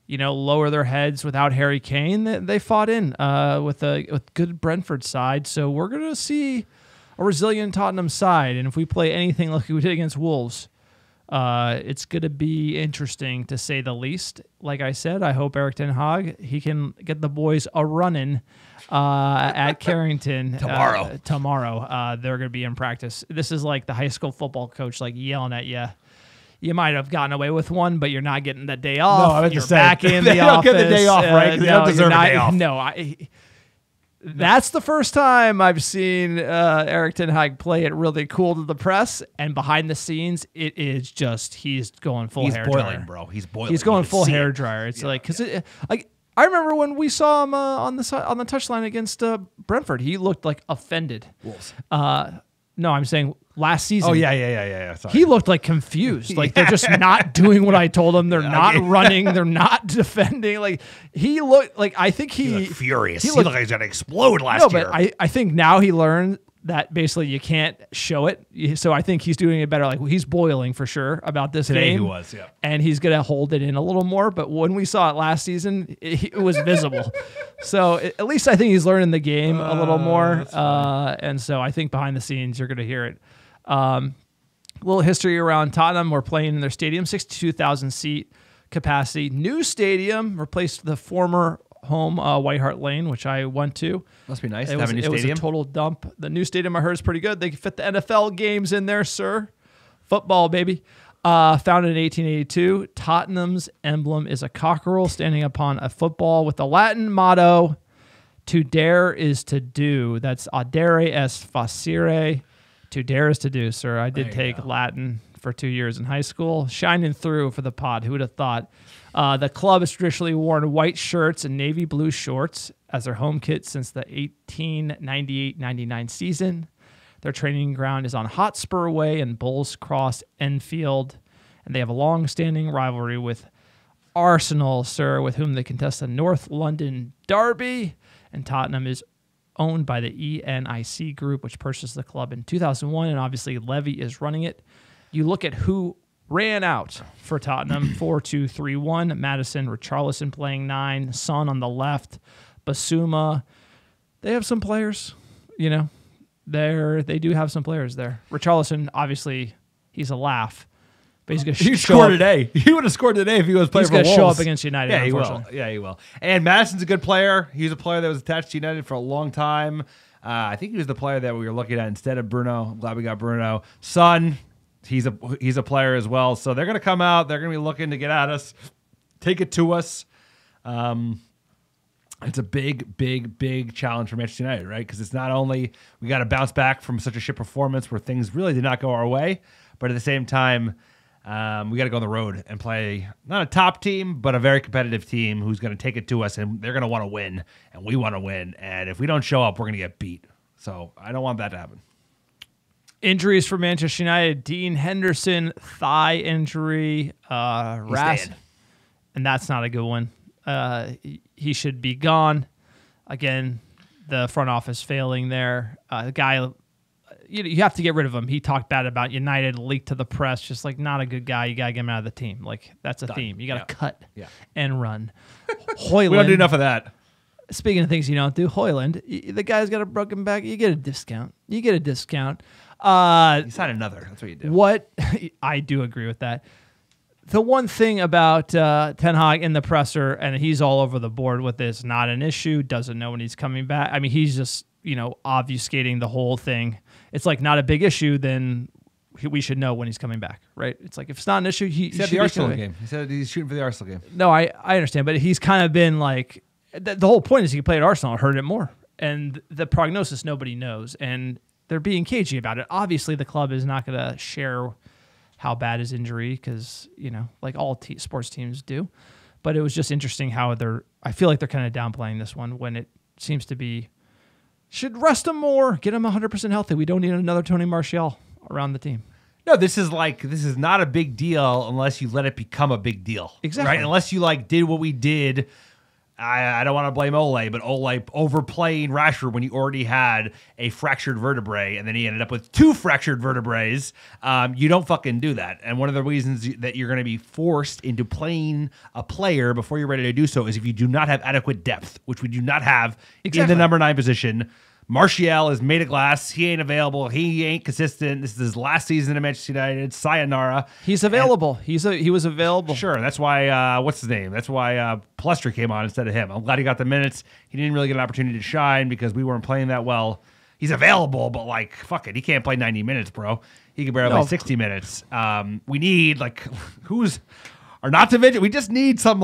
lower their heads without Harry Kane. They fought in with good Brentford side. So we're going to see a resilient Tottenham side. And if we play anything like we did against Wolves, it's going to be interesting to say the least. Like I said, I hope Erik ten Hag, he can get the boys a running at Carrington tomorrow. They're going to be in practice. This is like the high school football coach like yelling at you. You might have gotten away with one, but you're not getting the day off.
No, I meant
you're
to say,
back in
they
the
don't
office.
get the day off, right? They don't deserve a day off.
No, that's the first time I've seen Erik ten Hag play it really cool to the press, and behind the scenes, it is just he's going full hair dryer.
He's boiling, bro. He's boiling.
He's going full hair dryer. It's I remember when we saw him on the touchline against Brentford, he looked like offended.
Wolves.
No, I'm saying last season.
Oh yeah. Sorry.
He looked like confused. Like they're just not doing what I told them. They're not running. They're not defending. Like he looked like, I think he
looked furious. He looked like he's gonna explode last year.
But I think now he learned that basically you can't show it. So I think he's doing it better. Like he's boiling for sure about this
Today
game.
He was, yeah.
And he's going to hold it in a little more. But when we saw it last season, it was visible. So at least I think he's learning the game a little more. And so I think behind the scenes, you're going to hear it. A little history around Tottenham. We're playing in their stadium, 62,000 seat capacity. New stadium, replaced the former home White Hart Lane, which I went to.
Must be nice to
It
have a new
was
stadium.
a total dump. The new stadium I heard is pretty good. They can fit the NFL games in there, sir. Football, baby. Founded in 1882, Tottenham's emblem is a cockerel standing upon a football with the Latin motto, "To dare is to do." That's audere est facere. To dare is to do, sir. I did take Latin for 2 years in high school. Shining through for the pod. Who would have thought? The club has traditionally worn white shirts and navy blue shorts as their home kit since the 1898-99 season. Their training ground is on Hotspur Way in Bulls Cross, Enfield, and they have a long-standing rivalry with Arsenal, sir, with whom they contest the North London Derby. And Tottenham is owned by the ENIC Group, which purchased the club in 2001, and obviously Levy is running it. You look at who ran out for Tottenham, 4-2-3-1. Madison, Richarlison playing 9. Son on the left. Basuma. They have some players, you know. They do have some players there. Richarlison, obviously, he's a laugh. But he's going to
score today. He would have scored today if he was playing for Wolves.
He's going to show up against United,
Yeah, he will.
unfortunately.
Yeah, he will. And Madison's a good player. He's a player that was attached to United for a long time. I think he was the player that we were looking at instead of Bruno. I'm glad we got Bruno. Son, he's a player as well. So they're going to come out. They're going to be looking to get at us, take it to us. It's a big challenge for Manchester United, right? Because it's not only we got to bounce back from such a shit performance where things really did not go our way, but at the same time, we got to go on the road and play not a top team, but a very competitive team who's going to take it to us, and they're going to want to win, and we want to win. And if we don't show up, we're going to get beat. So I don't want that to happen.
Injuries for Manchester United: Dean Henderson, thigh injury, Ras, and that's not a good one. He should be gone. Again, the front office failing there. The guy, you have to get rid of him. He talked bad about United, leaked to the press, just like not a good guy. You got to get him out of the team. Like that's a theme. You got to cut and run. Hoyland.
We don't do enough of that.
Speaking of things you don't do, Hoyland, the guy's got a broken back. You get a discount. You sign
another. That's what you do.
I do agree with that. The one thing about Ten Hag in the presser, and he's all over the board with this, not an issue, doesn't know when he's coming back. I mean, he's just, obfuscating the whole thing. It's like not a big issue, then we should know when he's coming back, right? It's like if it's not an issue, he
said the Arsenal game. He said he's shooting for the Arsenal game.
No, I understand, but he's kind of been like, the whole point is he played Arsenal, heard it more. And the prognosis, nobody knows. And they're being cagey about it. Obviously, the club is not going to share how bad his injury, because like all sports teams do, but it was just interesting how I feel like they're kind of downplaying this one when it seems to be should rest him more, get him 100% healthy. We don't need another Tony Martial around the team.
No, this is not a big deal unless you let it become a big deal.
Exactly.
Right? Unless you did what we did. I don't want to blame Ole, but Ole overplaying Rashford when he already had a fractured vertebrae, and then he ended up with 2 fractured vertebrae. You don't fucking do that. And one of the reasons that you're going to be forced into playing a player before you're ready to do so is if you do not have adequate depth, which we do not have in the number 9 position. Martial is made of glass. He ain't available. He ain't consistent. This is his last season at Manchester United. Sayonara.
He's available. He was available.
Sure. That's why, what's his name? That's why Palestra came on instead of him. I'm glad he got the minutes. He didn't really get an opportunity to shine because we weren't playing that well. He's available, but fuck it. He can't play 90 minutes, bro. He can barely play 60 minutes. We need, Arnautovic. We just need some,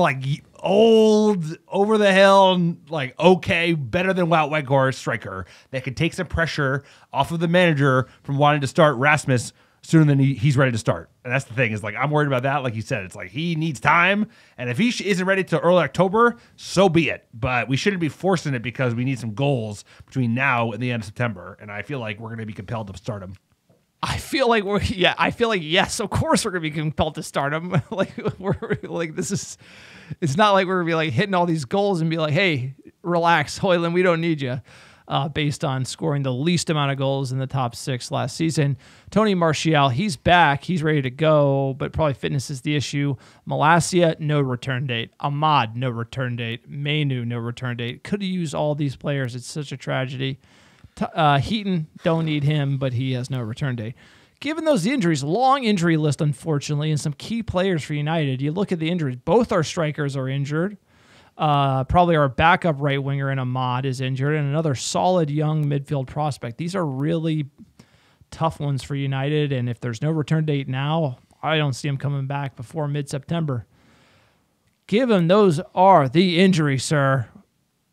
old, over the hill, okay, better than Wout Weghorst striker that can take some pressure off of the manager from wanting to start Rasmus sooner than he's ready to start. And that's the thing is I'm worried about that. Like you said, it's he needs time. And if he isn't ready till early October, so be it. But we shouldn't be forcing it because we need some goals between now and the end of September. And I feel like we're going to be compelled to start him.
I feel like yes, of course we're gonna be compelled to start him. It's not like we're gonna be like hitting all these goals and be like, hey, relax, Hoyland, we don't need you. Based on scoring the least amount of goals in the top 6 last season. Tony Martial, he's back. He's ready to go, but probably fitness is the issue. Malacia, no return date. Ahmad, no return date. Mainu, no return date. Could have used all these players. It's such a tragedy. Heaton, don't need him, but he has no return date. Given those injuries, long injury list, unfortunately, and some key players for United, you look at the injuries. Both our strikers are injured. Probably our backup right winger in Ahmad is injured, and another solid young midfield prospect. These are really tough ones for United, and if there's no return date now, I don't see him coming back before mid-September. Given those are the injuries, sir,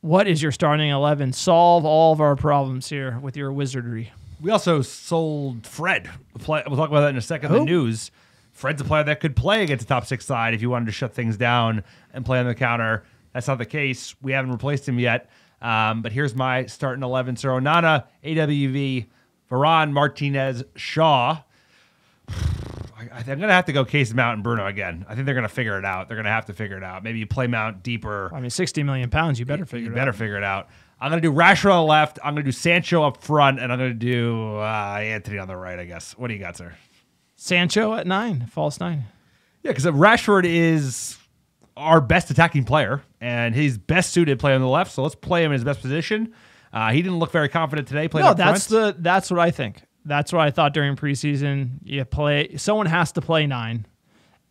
what is your starting 11? Solve all of our problems here with your wizardry.
We also sold Fred. We'll talk about that in a second.
Who?
The news. Fred's a player that could play against the top 6 side if you wanted to shut things down and play on the counter. That's not the case. We haven't replaced him yet. But here's my starting 11. So Onana, AWV, Varane, Martinez, Shaw. I'm going to have to go Case Mount and Bruno again. I think they're going to figure it out. They're going to have to figure it out. Maybe you play Mount deeper.
I mean, 60 million pounds, you better figure
it out. I'm going to do Rashford on the left. I'm going to do Sancho up front. And I'm going to do Anthony on the right, I guess. What do you got, sir?
Sancho at 9, false 9.
Yeah, because Rashford is our best attacking player, and he's best suited to play on the left. So let's play him in his best position. He didn't look very confident today.
That's what I think. That's what I thought during preseason. Someone has to play 9,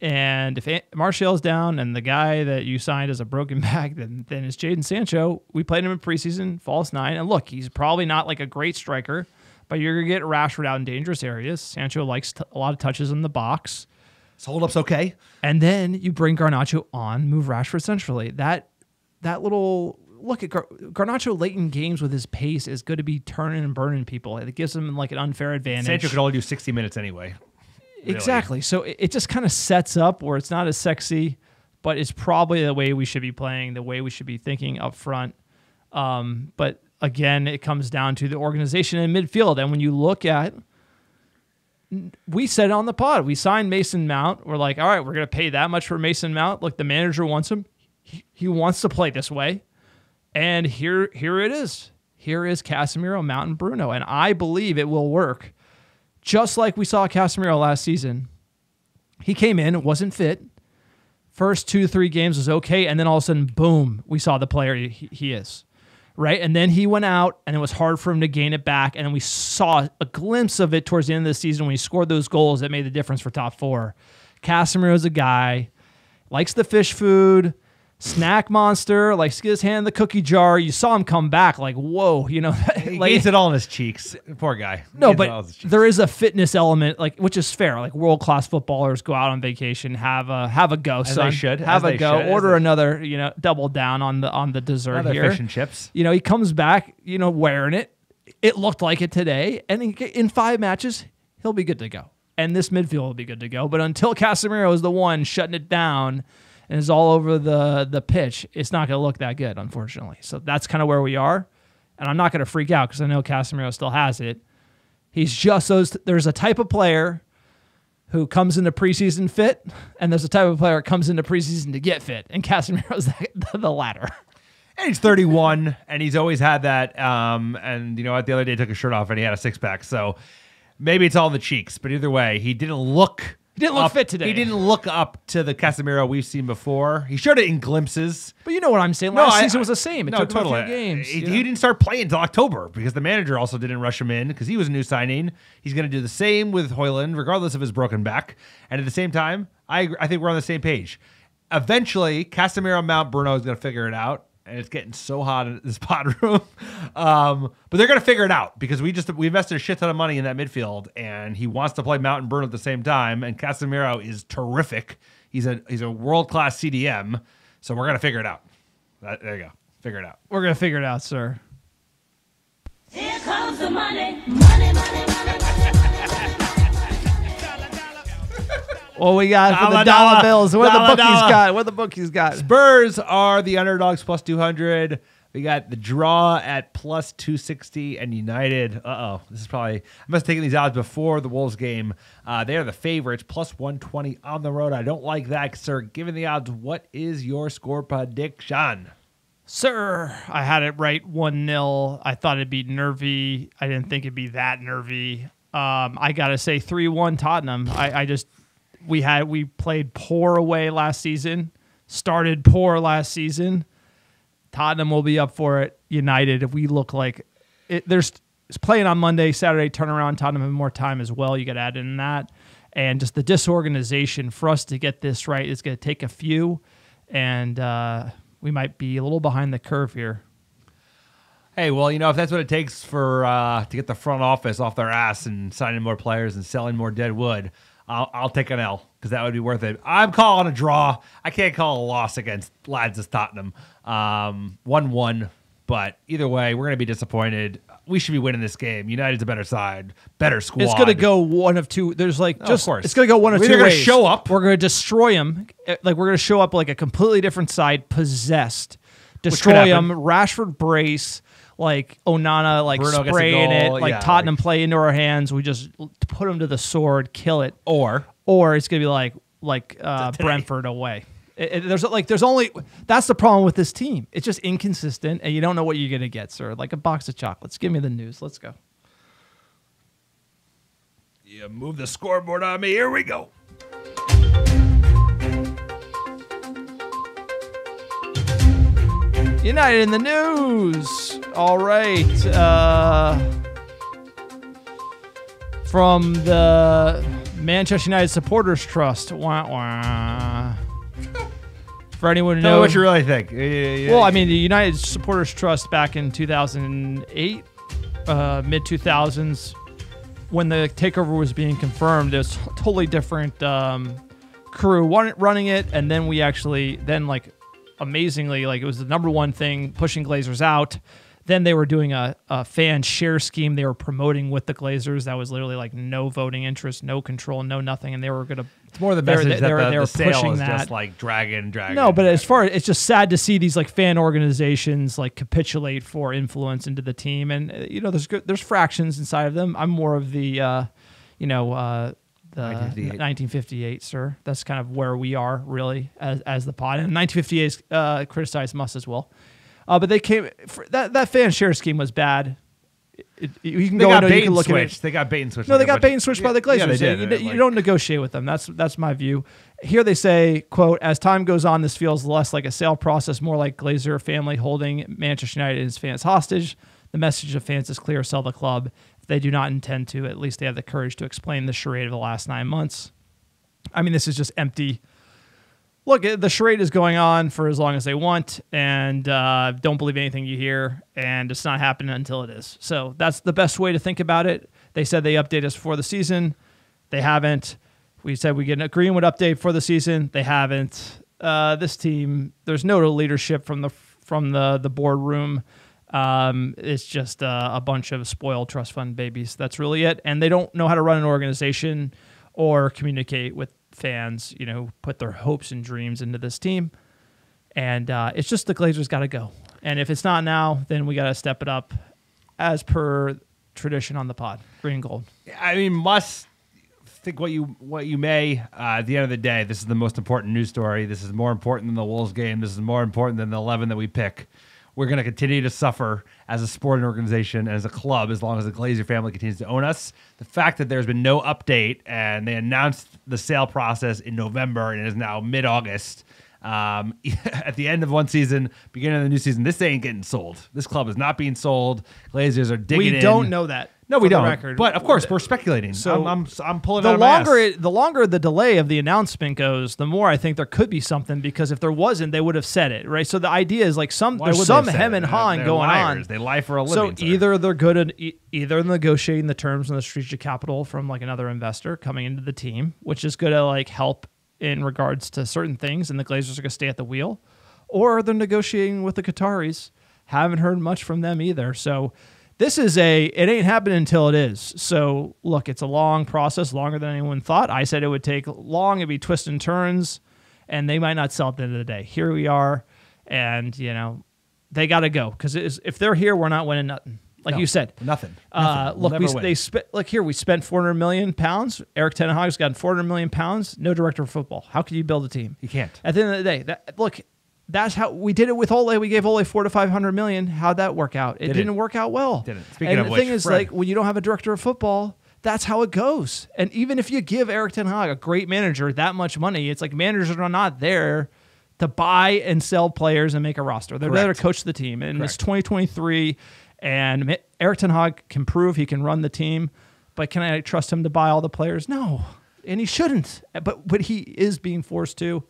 and if Martial's down and the guy that you signed is a broken back, then it's Jadon Sancho. We played him in preseason, false 9, and look, he's probably not like a great striker, but you're gonna get Rashford out in dangerous areas. Sancho likes a lot of touches in the box.
His hold-up's okay.
And then you bring Garnacho on, move Rashford centrally. That little look at Garnacho late in games with his pace is good to be turning and burning people. It gives him like an unfair advantage.
Sancho could only do 60 minutes anyway. Really.
Exactly. So it just kind of sets up where it's not as sexy, but it's probably the way we should be playing, the way we should be thinking up front. But again, it comes down to the organization in midfield. And when you look at, we said it on the pod, we signed Mason Mount. We're like, all right, we're going to pay that much for Mason Mount. Look, the manager wants him. He wants to play this way. And here it is. Here is Casemiro, Mount, and Bruno. And I believe it will work. Just like we saw Casemiro last season. He came in, wasn't fit. First 2-3 games was okay. And then all of a sudden, boom, we saw the player he is. Right? And then he went out, and it was hard for him to gain it back. And then we saw a glimpse of it towards the end of the season when he scored those goals that made the difference for top 4. Casemiro's a guy, likes the fish food, snack monster, likes to get his hand in the cookie jar. You saw him come back like, whoa, you know.
He gains it all in his cheeks. Poor guy.
No, but there is a fitness element, like, which is fair. Like world-class footballers go out on vacation, have a go,
as
son.
They should.
Have a go. Order another, double down on the dessert
another
here.
Fish and chips.
He comes back, wearing it. It looked like it today. And in 5 matches, he'll be good to go. And this midfield will be good to go. But until Casemiro is the one shutting it down and is all over the pitch, it's not going to look that good, unfortunately. So that's kind of where we are. And I'm not going to freak out because I know Casemiro still has it. He's just there's a type of player who comes into preseason fit, and there's a type of player who comes into preseason to get fit. And Casemiro's the latter.
And he's 31, and he's always had that. And, the other day he took his shirt off and he had a 6-pack. So maybe it's all in the cheeks. But either way, he didn't look
fit today.
He didn't look up to the Casemiro we've seen before. He showed it in glimpses.
But you know what I'm saying. Last season was the same. It took him a few games.
He didn't start playing until October because the manager also didn't rush him in because he was a new signing. He's going to do the same with Hoyland, regardless of his broken back. And at the same time, I think we're on the same page. Eventually, Casemiro, Mount, Bruno is going to figure it out. And it's getting so hot in this pod room. But they're going to figure it out because we invested a shit ton of money in that midfield, and he wants to play Mount and Bruno at the same time. And Casemiro is terrific. He's a world-class CDM. So we're going to figure it out. There you go. Figure it out.
We're going to figure it out, sir.
Here comes the money. Money, money, money, money.
What we got for the dollar bills? What the bookies got? What the bookies got?
Spurs are the underdogs plus 200. We got the draw at plus 260 and United. This is probably, I must have taken these odds before the Wolves game. They are the favorites, plus 120 on the road. I don't like that, sir. Given the odds, what is your score prediction?
Sir, I had it right 1-0. I thought it'd be nervy. I didn't think it'd be that nervy. I got to say 3-1 Tottenham. We played poor away last season, started poor last season. Tottenham will be up for it. United, if we look like it's playing on Monday, Saturday, turnaround. Tottenham have more time as well. You got to add in that. And just the disorganization for us to get this right is going to take a few. And we might be a little behind the curve here.
Hey, well, if that's what it takes for to get the front office off their ass and signing more players and selling more dead wood, I'll take an L because that would be worth it. I'm calling a draw. I can't call a loss against lads as Tottenham. 1-1, but either way, we're going to be disappointed. We should be winning this game. United's a better side, better squad.
It's going to go one of two. There's
of course.
It's going to go one of two ways.
We're going to show up.
We're going to destroy them. We're going to show up like a completely different side, possessed. Destroy them. Rashford brace. Like Onana,
Bruno
spraying it, Tottenham
like,
play into our hands. We just put them to the sword, kill it,
or
it's gonna be like Brentford away. There's only that's the problem with this team. It's just inconsistent, and you don't know what you're gonna get, sir. Like a box of chocolates. Give me the news. Let's go.
Yeah, move the scoreboard on me. Here we go.
United in the news. All right. From the Manchester United Supporters Trust. Wah, wah. For anyone who
Tell me
knows
what you really think.
Well, I mean, the United Supporters Trust back in 2008, mid-2000s, when the takeover was being confirmed, it was a totally different crew running it, and then we actually, amazingly, it was the number one thing, pushing Glazers out. Then they were doing a fan share scheme they were promoting with the Glazers. That was literally no voting interest, no control, no nothing. And they were going to...
It's more the message
they
were sale
pushing
is
that.
just dragging.
No, but as far as... It's just sad to see these fan organizations capitulate for influence into the team. And, there's fractions inside of them. I'm more of the, 1958, sir. That's kind of where we are, really, as the pod. And 1958 criticized us as well. But they came that fan share scheme was bad. You can go into, you can look at it.
They got bait and switched.
No, they got bait and switched by the Glazers.
Yeah, they did.
You don't negotiate with them. That's my view. Here they say, quote, as time goes on, this feels less like a sale process, more like Glazer family holding Manchester United and its fans hostage. The message of fans is clear: sell the club. If they do not intend to, at least they have the courage to explain the charade of the last 9 months. I mean, this is just empty. Look, the charade is going on for as long as they want, and don't believe anything you hear, and it's not happening until it is. So that's the best way to think about it. They said they update us for the season. They haven't. We said we get an Greenwood update for the season. They haven't. This team, there's no leadership from the boardroom. It's just a bunch of spoiled trust fund babies. That's really it. And they don't know how to run an organization or communicate with fans, put their hopes and dreams into this team. And it's just the Glazers got to go. And if it's not now, then we got to step it up as per tradition on the pod. Green and gold.
I mean, must think what you may. At the end of the day, this is the most important news story. This is more important than the Wolves game. This is more important than the 11 that we pick. We're going to continue to suffer as a sporting organization and as a club as long as the Glazer family continues to own us. The fact that there's been no update and they announced the sale process in November and it is now mid-August, at the end of one season, beginning of the new season, this ain't getting sold. This club is not being sold. Glazers are digging in.
We don't know that.
No, we don't. But of course, we're speculating. So I'm pulling
the
out
longer the longer the delay of the announcement goes, the more I think there could be something, because if there wasn't, they would have said it, right? So the idea is there's some hem and hawing going on.
They lie for a living.
So either they're good at either negotiating the terms on the strategic capital from another investor coming into the team, which is going to help in regards to certain things, and the Glazers are going to stay at the wheel, or they're negotiating with the Qataris. Haven't heard much from them either. So. This is it ain't happening until it is. So, look, it's a long process, longer than anyone thought. I said it would take long, it'd be twists and turns, and they might not sell at the end of the day. Here we are, and, They got to go because if they're here, we're not winning nothing. Like
No,
you said,
nothing.
Look,
We'll never win.
we spent 400 million pounds. Eric Ten Hag's got 400 million pounds. No director of football. How can you build a team?
You can't.
At the end of the day, that's how we did it with Ole. We gave Ole 400 to 500 million. How'd that work out? It didn't work out well.
Didn't. Speaking
and
of
the
which,
thing is,
Fred.
like when you don't have a director of football, that's how it goes. And even if you give Eric Ten Hag, a great manager, that much money, it's like managers are not there to buy and sell players and make a roster. They're there to coach the team. And it's 2023, and Eric Ten Hag can prove he can run the team, but can I trust him to buy all the players? No, and he shouldn't. But he is being forced to.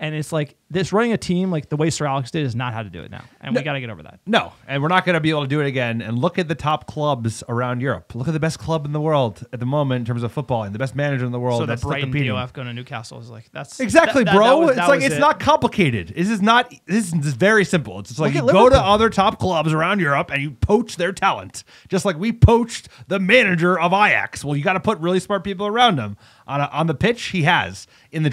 And it's like this running a team like the way Sir Alex did is not how to do it now. And we got to get over that.
No, and we're not going to be able to do it again. And look at the top clubs around Europe. Look at the best club in the world at the moment in terms of football and the best manager in the world.
So
that's
the Brighton
competing.
DOF going to Newcastle is like, that's...
Exactly,
that
bro.
was-
It's
that
like
was
it's
it.
not complicated. This is just very simple. It's just like
Look
you
at
go to
Liverpool.
other top clubs around Europe and you poach their talent, just like we poached the manager of Ajax. Well, you got to put really smart people around him. On the pitch, he has. In the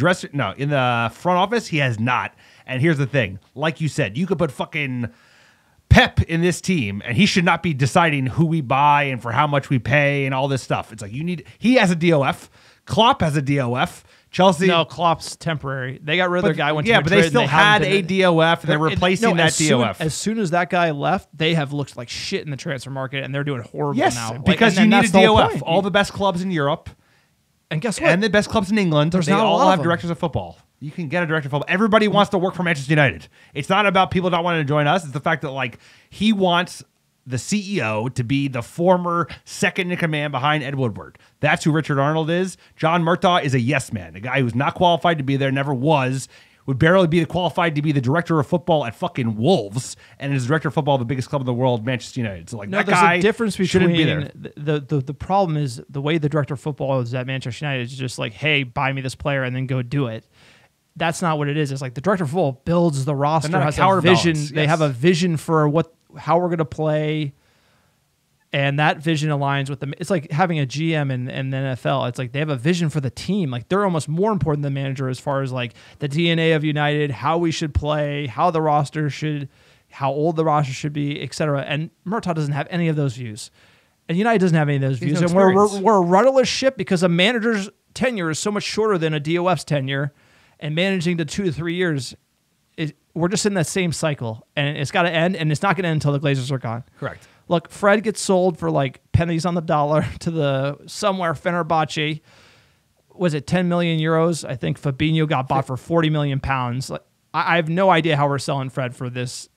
front office, he has not. And here's the thing: like you said, you could put fucking Pep in this team, and he should not be deciding who we buy and for how much we pay and all this stuff. It's like he has a DOF. Klopp has a DOF. Chelsea.
No, Klopp's temporary. They got rid of their guy. Went to
Yeah, but they
Madrid,
still
and
had
haven't
a
been-
DOF, and they're replacing that DOF.
As soon as that guy left, they have looked like shit in the transfer market, and they're doing horrible
Yes,
now. Like,
because
and
you need a
that's the whole
DOF.
point.
All the best clubs in Europe
And guess what?
and the best clubs in England,
There's
they
not a
all
lot of
have
them.
directors of football. You can get a director of football. Everybody wants to work for Manchester United. It's not about people not wanting to join us. It's the fact that like he wants the CEO to be the former second in command behind Ed Woodward. That's who Richard Arnold is. John Murtaugh is a yes man, a guy who's not qualified to be there, never was, would barely be qualified to be the director of football at fucking Wolves, and is director of football of the biggest club in the world, Manchester United. So like
No,
that
there's
guy
a difference
shouldn't be
between
there.
the problem is the way the director of football is at Manchester United is just like, hey, buy me this player and then go do it. That's not what it is. It's like the director of football builds the roster,
not a
has a
counterbalance,
vision. They
yes.
have a vision for how we're going to play, and that vision aligns with them. It's like having a GM in the NFL. It's like they have a vision for the team. Like they're almost more important than the manager as far as like the DNA of United, how we should play, how the roster should, how old the roster should be, etc. And Murtaugh doesn't have any of those views, and United doesn't have any of those views.
no
And we're
experience.
a rudderless ship because a manager's tenure is so much shorter than a DOF's tenure, and managing the 2 to 3 years, we're just in that same cycle, and it's got to end, and it's not going to end until the Glazers are gone.
Correct.
Look, Fred gets sold for like pennies on the dollar to the somewhere Fenerbahce. Was it 10 million euros? I think Fabinho got bought for 40 million pounds. Like, I have no idea how we're selling Fred for this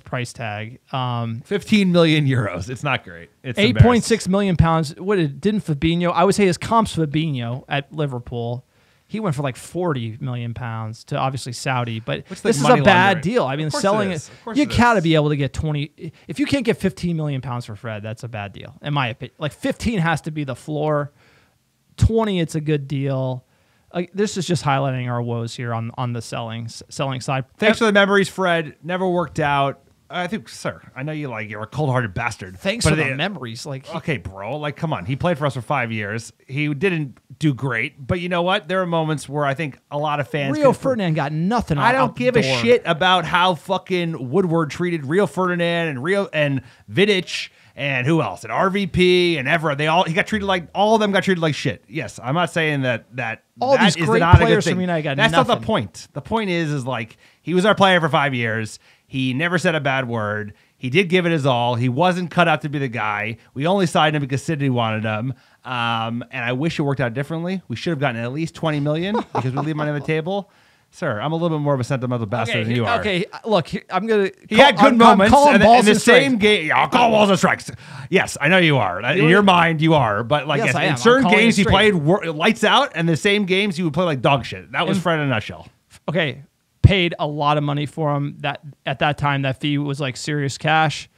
price tag.
15 million euros. It's not great. It's
8.6 million pounds. Didn't Fabinho? I would say his comp's Fabinho at Liverpool. He went for like 40 million pounds to obviously Saudi, but
What's
this
the
is
money
a bad
laundering?
deal. I mean,
Of course
selling
it
it,
is. Of course
you
it
gotta
is.
be able to get 20. If you can't get 15 million pounds for Fred, that's a bad deal, in my opinion. Like 15 has to be the floor. 20, it's a good deal. Like this is just highlighting our woes here on the selling side.
Thanks for the memories, Fred. Never worked out. I think, sir, I know you're a cold-hearted bastard.
Thanks
but
for the memories. Like,
Okay, bro. Like, come on. He played for us for 5 years. He didn't do great, but you know what? There are moments where I think a lot of fans.
Rio Ferdinand got nothing.
I don't
out the
give a
door.
shit about how fucking Woodward treated Rio Ferdinand and Vidic and who else and RVP and Evra. All of them got treated like shit. Yes, I'm not saying that
All
that
these
is
great
not a good
players
thing.
from United got
That's not the
nothing.
point. The point is like he was our player for 5 years. He never said a bad word. He did give it his all. He wasn't cut out to be the guy. We only signed him because City wanted him. And I wish it worked out differently. We should have gotten at least 20 million because we leave money on the table. Sir, I'm a little bit more of a sentimental bastard than you are.
Okay, look, I'm gonna.
He had good moments,
calling
and
balls
in the
strikes.
same game, I'll call balls and strikes. Yes, I know you are. In your mind, you are. But like,
Yes,
yes,
I am.
in
I'm
certain
calling
games,
it
he
straight.
played lights out, and the same games, he would play like dog shit. That was Fred in a nutshell.
Okay, paid a lot of money for him. That at that time, that fee was like serious cash.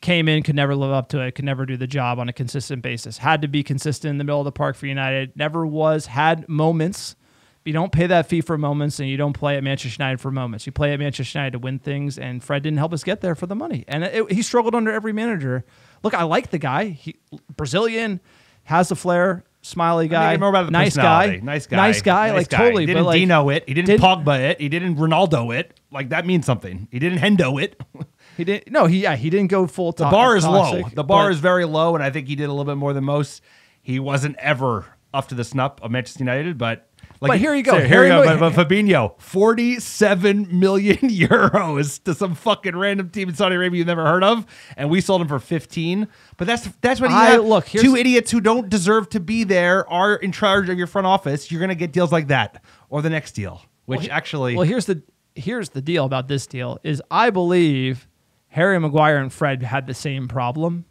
Came in, could never live up to it, could never do the job on a consistent basis. Had to be consistent in the middle of the park for United. Never was. Had moments. But you don't pay that fee for moments, and you don't play at Manchester United for moments. You play at Manchester United to win things, and Fred didn't help us get there for the money. And he struggled under every manager. Look, I like the guy. Brazilian, has the flair, smiley guy,
More about the
nice guy,
personality. Nice
guy, like totally.
He didn't
but like,
Dino it. He didn't Pogba it. He didn't Ronaldo it. Like that means something. He didn't Hendo it.
He didn't. No, he didn't go full.
The bar is low.
toxic,
The bar
but-
is very low, and I think he did a little bit more than most. He wasn't ever up to the snuff of Manchester United, but.
But here you go.
Here you go. But Fabinho, 47 million euros to some fucking random team in Saudi Arabia you've never heard of, and we sold him for 15. But that's what you have.
Look,
two idiots who don't deserve to be there are in charge of your front office. You're gonna get deals like that or the next deal, which actually.
Well, here's the deal about this deal is I believe Harry Maguire and Fred had the same problem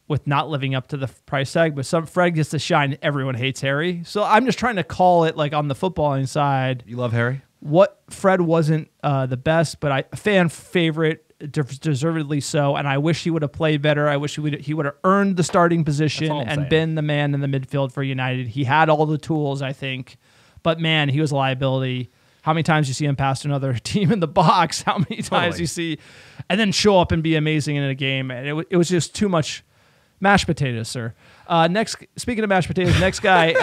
with not living up to the price tag, but Fred gets to shine. Everyone hates Harry. So I'm just trying to call it like on the footballing side.
You love Harry?
What Fred wasn't the best, but fan favorite, deservedly so. And I wish he would have played better. I wish he would have earned the starting position and been the man in the midfield for United. He had all the tools, I think, but man, he was a liability. How many times you see him pass another team in the box? How many times you see, and then show up and be amazing in a game? And it was just too much. Mashed potatoes, sir. Speaking of mashed potatoes, next guy,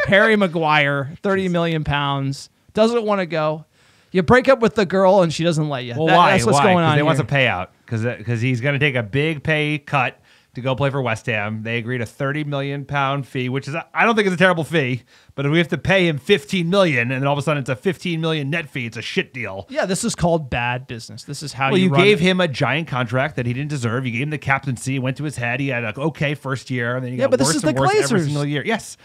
Harry Maguire, 30 million pounds, doesn't want to go. You break up with the girl and she doesn't let you.
Well, why?
That's what's going on.
They want a payout because he's going to take a big pay cut to go play for West Ham. They agreed a £30 million fee, which is I don't think it's a terrible fee, but if we have to pay him $15 million and then all of a sudden it's a $15 million net fee, it's a shit deal.
Yeah, this is called bad business. This is how
you
run
gave
it.
him a giant contract that he didn't deserve. You gave him the captaincy, went to his head. He had an okay first year, and then he got
but this
worse
is
and
the
worse every
Glazers.
single year. Yes.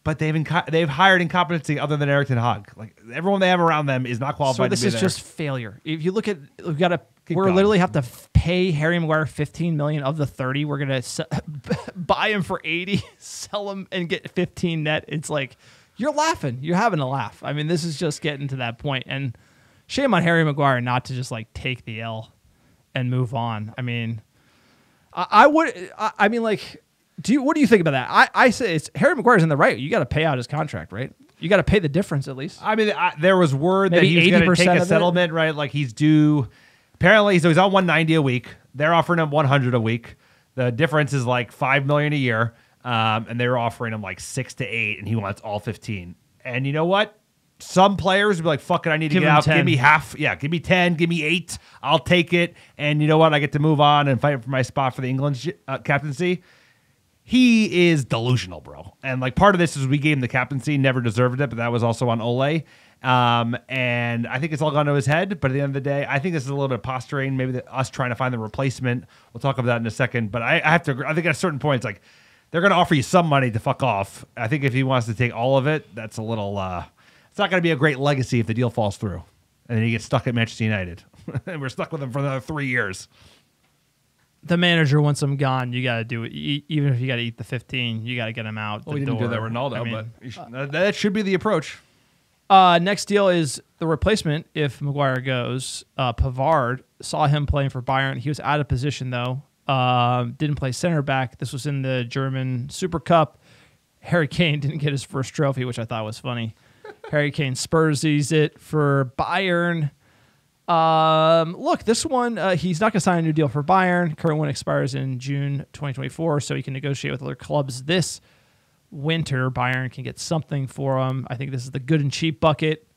But they've hired incompetency other than Eric Ten Hag. Like everyone they have around them is not qualified.
So this
to be
is
there.
just failure. If you look at, we
going.
literally have to pay Harry Maguire 15 million of the 30. We're gonna buy him for 80, sell him and get 15 net. It's like you're laughing. You're having a laugh. I mean, this is just getting to that point. And shame on Harry Maguire not to just like take the L and move on. I mean, what do you think about that? I say it's Harry Maguire's in the right. You got to pay out his contract, right? You got to pay the difference at least.
I mean, there was word that
Maybe
he was going to take
80%
a
of
settlement, right? Like he's due. Apparently, so he's on 190 a week. They're offering him 100 a week. The difference is like $5 million a year, and they were offering him like 6 to 8, and he wants all 15. And you know what? Some players would be like, "Fuck it, I need to
Give
get
him
out.
10.
Give me half. Yeah, give me 10. Give me 8. I'll take it." And you know what? I get to move on and fight for my spot for the England captaincy. He is delusional, bro. And like part of this is we gave him the captaincy, never deserved it, but that was also on Ole. And I think it's all gone to his head. But at the end of the day, I think this is a little bit of posturing. Maybe us trying to find the replacement. We'll talk about that in a second. But I have to. I think at a certain point, it's like they're going to offer you some money to fuck off. I think if he wants to take all of it, that's a little. It's not going to be a great legacy if the deal falls through, and then he gets stuck at Manchester United, and we're stuck with him for another 3 years.
The manager wants him gone. You got to do it. Even if you got to eat the 15, you got to get him out.
Well,
the
we didn't
door.
do that with Ronaldo,
I mean,
but that should be the approach.
Next deal is the replacement if Maguire goes. Pavard, saw him playing for Bayern. He was out of position, though. Didn't play center back. This was in the German Super Cup. Harry Kane didn't get his first trophy, which I thought was funny. Harry Kane Spursies it for Bayern. Look, this one, he's not going to sign a new deal for Bayern. Current one expires in June 2024, so he can negotiate with other clubs this winter. Bayern can get something for him. I think this is the good and cheap bucket.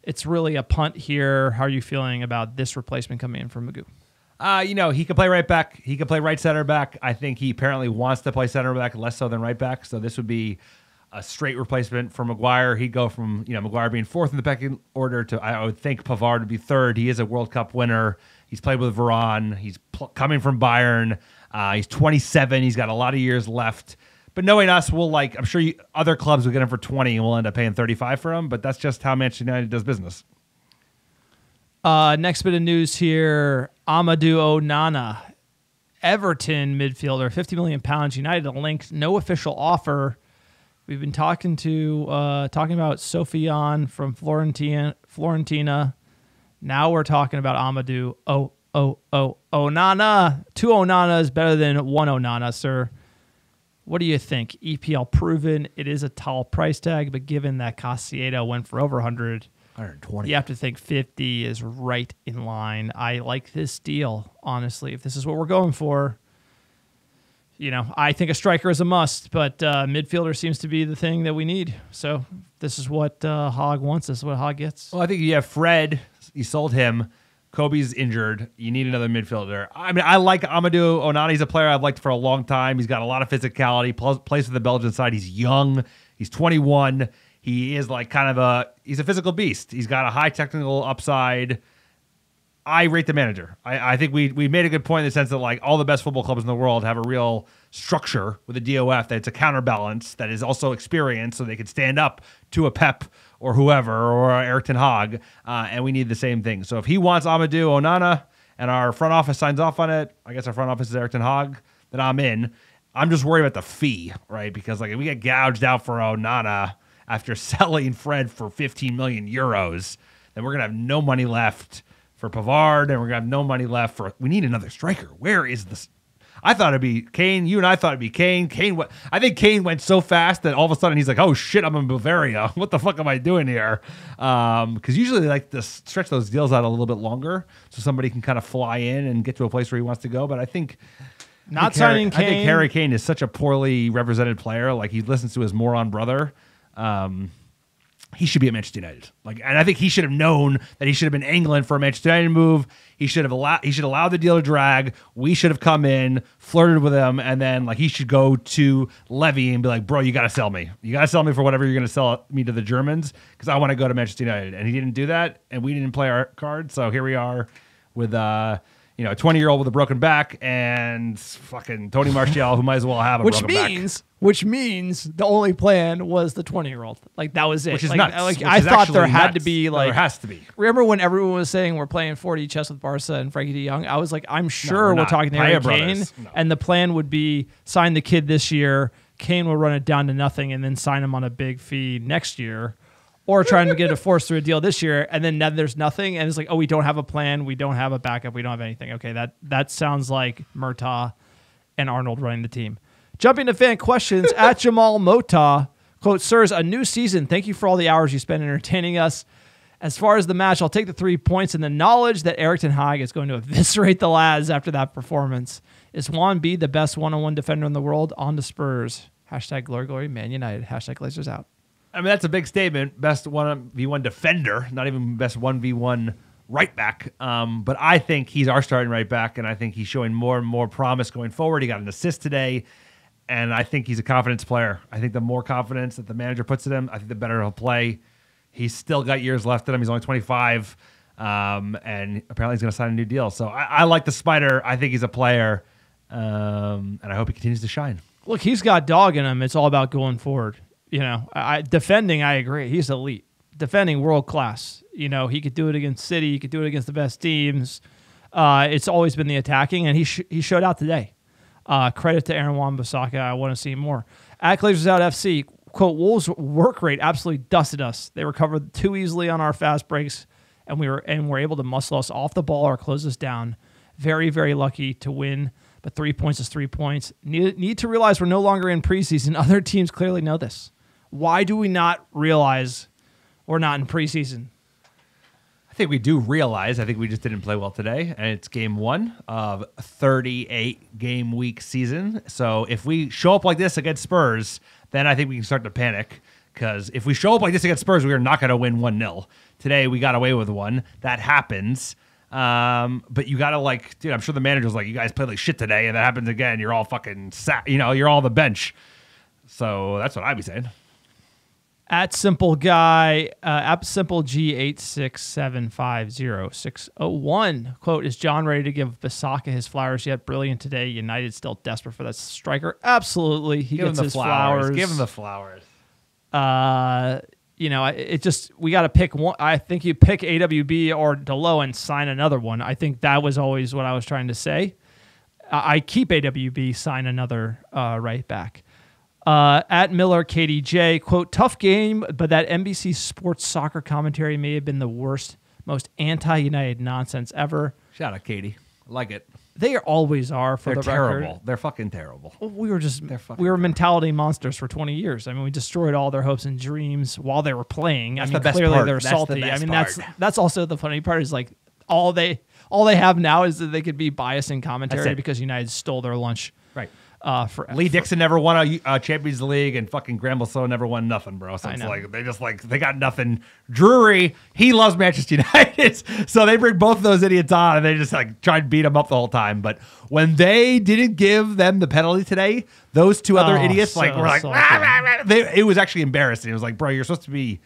It's really a punt here. How are you feeling about this replacement coming in from Magoo?
He can play right back. He can play right center back. I think he apparently wants to play center back less so than right back. So this would be a straight replacement for Maguire. He'd go from, Maguire being fourth in the pecking order to, I would think, Pavard would be third. He is a World Cup winner. He's played with Varane. He's coming from Bayern. He's 27. He's got a lot of years left. But knowing us, I'm sure other clubs will get him for 20 and we'll end up paying 35 for him. But that's just how Manchester United does business.
Next bit of news here. Amadou Onana, Everton midfielder, £50 million. United linked, no official offer. We've been talking about Sofiane from Florentina. Now we're talking about Amadou Onana. 2 Onana is better than 1 Onana, sir. What do you think? EPL proven. It is a tall price tag, but given that Casiedo went for over 120, you have to think 50 is right in line. I like this deal, honestly. If this is what we're going for, I think a striker is a must, but midfielder seems to be the thing that we need. So this is what Hog wants. This is what Hog gets.
Well, I think you have Fred. You sold him. Kobe's injured. You need another midfielder. I mean, I like Amadou Onana. He's a player I've liked for a long time. He's got a lot of physicality, plays for the Belgian side. He's young. He's 21. He is like he's a physical beast. He's got a high technical upside. I rate the manager. I think we made a good point in the sense that like all the best football clubs in the world have a real structure with a DOF that's a counterbalance that is also experience, so they could stand up to a Pep or whoever or Eric Ten Hag, and we need the same thing. So if he wants Amadou Onana and our front office signs off on it, I guess our front office is Eric Ten Hag, then I'm in. I'm just worried about the fee, right? Because like if we get gouged out for Onana after selling Fred for 15 million euros, then we're gonna have no money left for Pavard, and we're gonna have no money left for. We need another striker. Where is this? I thought it'd be Kane. You and I thought it'd be Kane. I think Kane went so fast that all of a sudden he's like, "Oh shit, I'm in Bavaria. What the fuck am I doing here?" Because usually they like to stretch those deals out a little bit longer, so somebody can kind of fly in and get to a place where he wants to go. But I think
signing Kane.
I think Harry Kane is such a poorly represented player. Like he listens to his moron brother. He should be at Manchester United. And I think he should have known that he should have been England for a Manchester United move. He should allow the deal to drag. We should have come in, flirted with him, and then like he should go to Levy and be like, "Bro, you got to sell me. You got to sell me for whatever you're going to sell me to the Germans because I want to go to Manchester United." And he didn't do that, and we didn't play our card. So here we are with a 20-year-old with a broken back and fucking Tony Martial, who might as well have a broken back.
Which means the only plan was the 20-year-old. Like that was it.
Which is
like,
nuts.
Like
Which
I
is
thought there
actually
had
nuts.
to be
No, there has to be.
Remember when everyone was saying we're playing 40 chess with Barca and Frankie De Jong? I was like, I'm sure
we're
we're
not.
talking to
Paya
Harry
brothers.
Kane,
No.
and the plan would be sign the kid this year. Kane will run it down to nothing, and then sign him on a big fee next year. Or trying to get a force through a deal this year, and then there's nothing, and it's like, oh, we don't have a plan, we don't have a backup, we don't have anything. Okay, that sounds like Murtaugh and Arnold running the team. Jumping to fan questions, at Jamal Mota, quote, "Sirs, a new season. Thank you for all the hours you spent entertaining us. As far as the match, I'll take the 3 points and the knowledge that Eric Ten Hag is going to eviscerate the lads after that performance. Is Juan B the best one-on-one defender in the world? On to Spurs. Hashtag glory, glory, Man United. Hashtag Glazers out."
I mean, that's a big statement. Best 1v1 defender, not even best 1v1 right back. But I think he's our starting right back, and I think he's showing more and more promise going forward. He got an assist today, and I think he's a confidence player. I think the more confidence that the manager puts in him, I think the better he'll play. He's still got years left in him. He's only 25, and apparently he's going to sign a new deal. So I like the Spider. I think he's a player, and I hope he continues to shine.
Look, he's got dog in him. It's all about going forward. Defending, I agree. He's elite. Defending, world class. He could do it against City. He could do it against the best teams. It's always been the attacking, and he showed out today. Credit to Aaron Wan-Bissaka. I want to see more. At Glazers Out FC, quote, "Wolves' work rate absolutely dusted us. They recovered too easily on our fast breaks, and we were able to muscle us off the ball or close us down. Very, very lucky to win. But 3 points is 3 points. Need to realize we're no longer in preseason. Other teams clearly know this. Why do we not realize we're not in preseason?"
I think we do realize. I think we just didn't play well today, and it's game 1 of a 38-game week season. So if we show up like this against Spurs, then I think we can start to panic. Because if we show up like this against Spurs, we are not going to win 1-0. Today we got away with one. That happens. But you got to dude, I'm sure the manager's like, you guys played like shit today, and that happens again. You're all fucking you're all on the bench. So that's what I'd be saying.
At Simple Guy, at Simple G867500601, quote, "Is John ready to give Bissaka his flowers yet? Brilliant today. United still desperate for that striker." Absolutely. He gets his flowers.
Give him the flowers.
We got to pick one. I think you pick AWB or Delo and sign another one. I think that was always what I was trying to say. I keep AWB, sign another right back. At Miller KDJ, quote, "Tough game, but that NBC Sports soccer commentary may have been the worst, most anti-United nonsense ever."
Shout out, Katie. I like it.
They always are for
They're
the
terrible.
record.
They're fucking terrible.
We were mentality monsters for 20 years. I mean, we destroyed all their hopes and dreams while they were playing.
That's
I mean,
the best
clearly
part.
they're
That's the
salty.
best
I mean,
part.
that's also the funny part is like all they have now is that they could be biased in commentary
That's it.
because United stole their lunch.
Right. Lee Dixon never won a Champions League, and fucking Graham-Lasso never won nothing, bro. So it's like they got nothing. Drury, he loves Manchester United, so they bring both of those idiots on, and they just like try and beat them up the whole time. But when they didn't give them the penalty today, those two other idiots were like, it was actually embarrassing. It was like, bro, you're supposed to be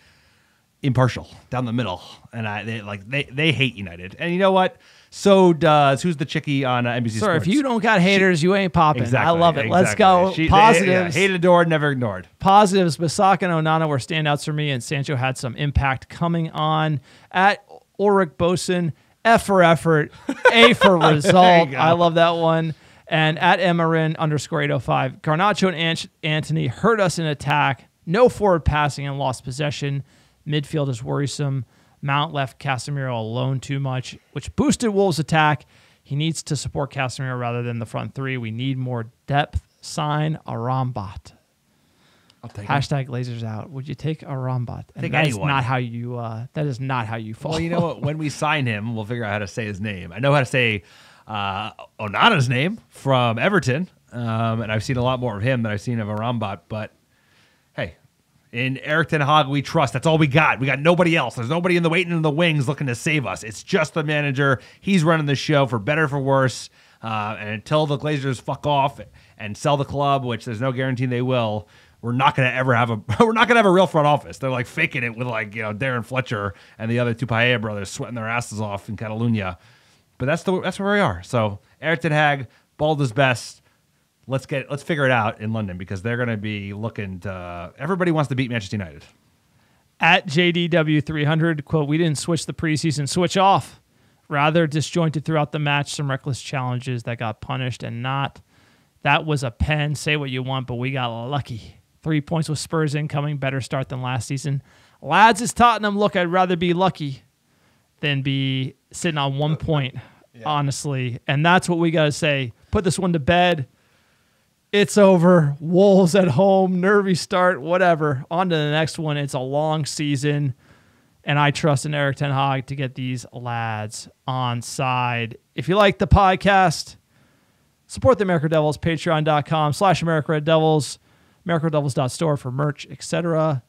impartial down the middle, and they hate United, and you know what? So does who's the chickie on NBC
Sir,
Sports?
if you don't got haters, you ain't popping.
Exactly,
I love it. Let's
exactly.
go. Positives.
Hated, adored, never ignored.
Positives. Basaka and Onana were standouts for me, and Sancho had some impact coming on. At Ulrich Bosen, F for effort, A for result. I love that one. And at Emmarin_805, Garnacho and Anthony hurt us in attack. No forward passing and lost possession. Midfield is worrisome. Mount left Casemiro alone too much, which boosted Wolves' attack. He needs to support Casemiro rather than the front three. We need more depth. Sign Arambat.
I'll take
Hashtag lasers out. Would you take Arambat?
Take
that
anyone.
Is not how you. That is not how you fall.
Well, you know what? When we sign him, we'll figure out how to say his name. I know how to say Onana's name from Everton, and I've seen a lot more of him than I've seen of Arambat. But hey. In Erik ten Hag, we trust. That's all we got. We got nobody else. There's nobody in the waiting in the wings looking to save us. It's just the manager. He's running the show for better or for worse. And until the Glazers fuck off and sell the club, which there's no guarantee they will, we're not going to ever have a real front office. They're like faking it with Darren Fletcher and the other two Paella brothers sweating their asses off in Catalunya. But that's where we are. So Erik ten Hag, bald his best. Let's figure it out in London because they're going to be looking to. Everybody wants to beat Manchester United.
At JDW300, quote, we didn't switch the preseason switch off. Rather disjointed throughout the match, some reckless challenges that got punished and not. That was a pen. Say what you want, but we got lucky. 3 points with Spurs incoming. Better start than last season. Lads is Tottenham. Look, I'd rather be lucky than be sitting on 1 point, honestly. And that's what we got to say. Put this one to bed. It's over. Wolves at home, nervy start, whatever. On to the next one. It's a long season, and I trust in Erik ten Hag to get these lads on side. If you like the podcast, support the America Red Devils, patreon.com/America Red Devils, AmericaRedDevils.store for merch, etc.,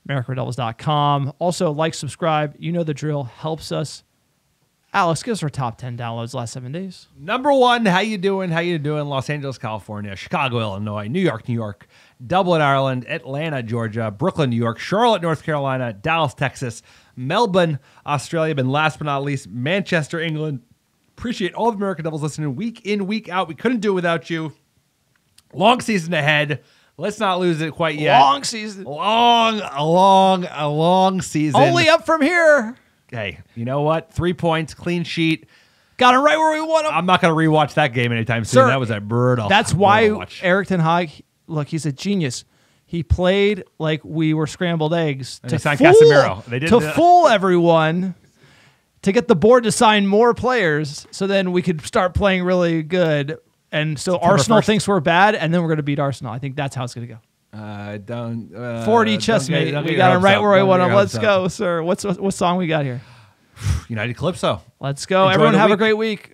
AmericaRedDevils.com. Also, like, subscribe. You know the drill. Helps us. Alex, give us our top 10 downloads last 7 days.
Number one, how you doing? Los Angeles, California, Chicago, Illinois, New York, Dublin, Ireland, Atlanta, Georgia, Brooklyn, New York, Charlotte, North Carolina, Dallas, Texas, Melbourne, Australia, and last but not least, Manchester, England. Appreciate all the American Devils listening week in, week out. We couldn't do it without you. Long season ahead. Let's not lose it quite yet.
Long season.
A long season.
Only up from here.
Hey, you know what? 3 points, clean sheet.
Got it right where we want him.
I'm not going to rewatch that game anytime soon.
Sir,
that was a brutal.
That's why Erik ten Hag, look, he's a genius. He played like we were scrambled eggs
to sign Casemiro. They didn't
fool everyone, to get the board to sign more players, so then we could start playing really good. And so September Arsenal 1st. Thinks we're bad, and then we're going to beat Arsenal. I think that's how it's going to go. 4D chessmate. We got him right where I want him. Let's go, sir. What song we got here?
United Calypso.
Let's go.
Enjoy
Everyone have a great week.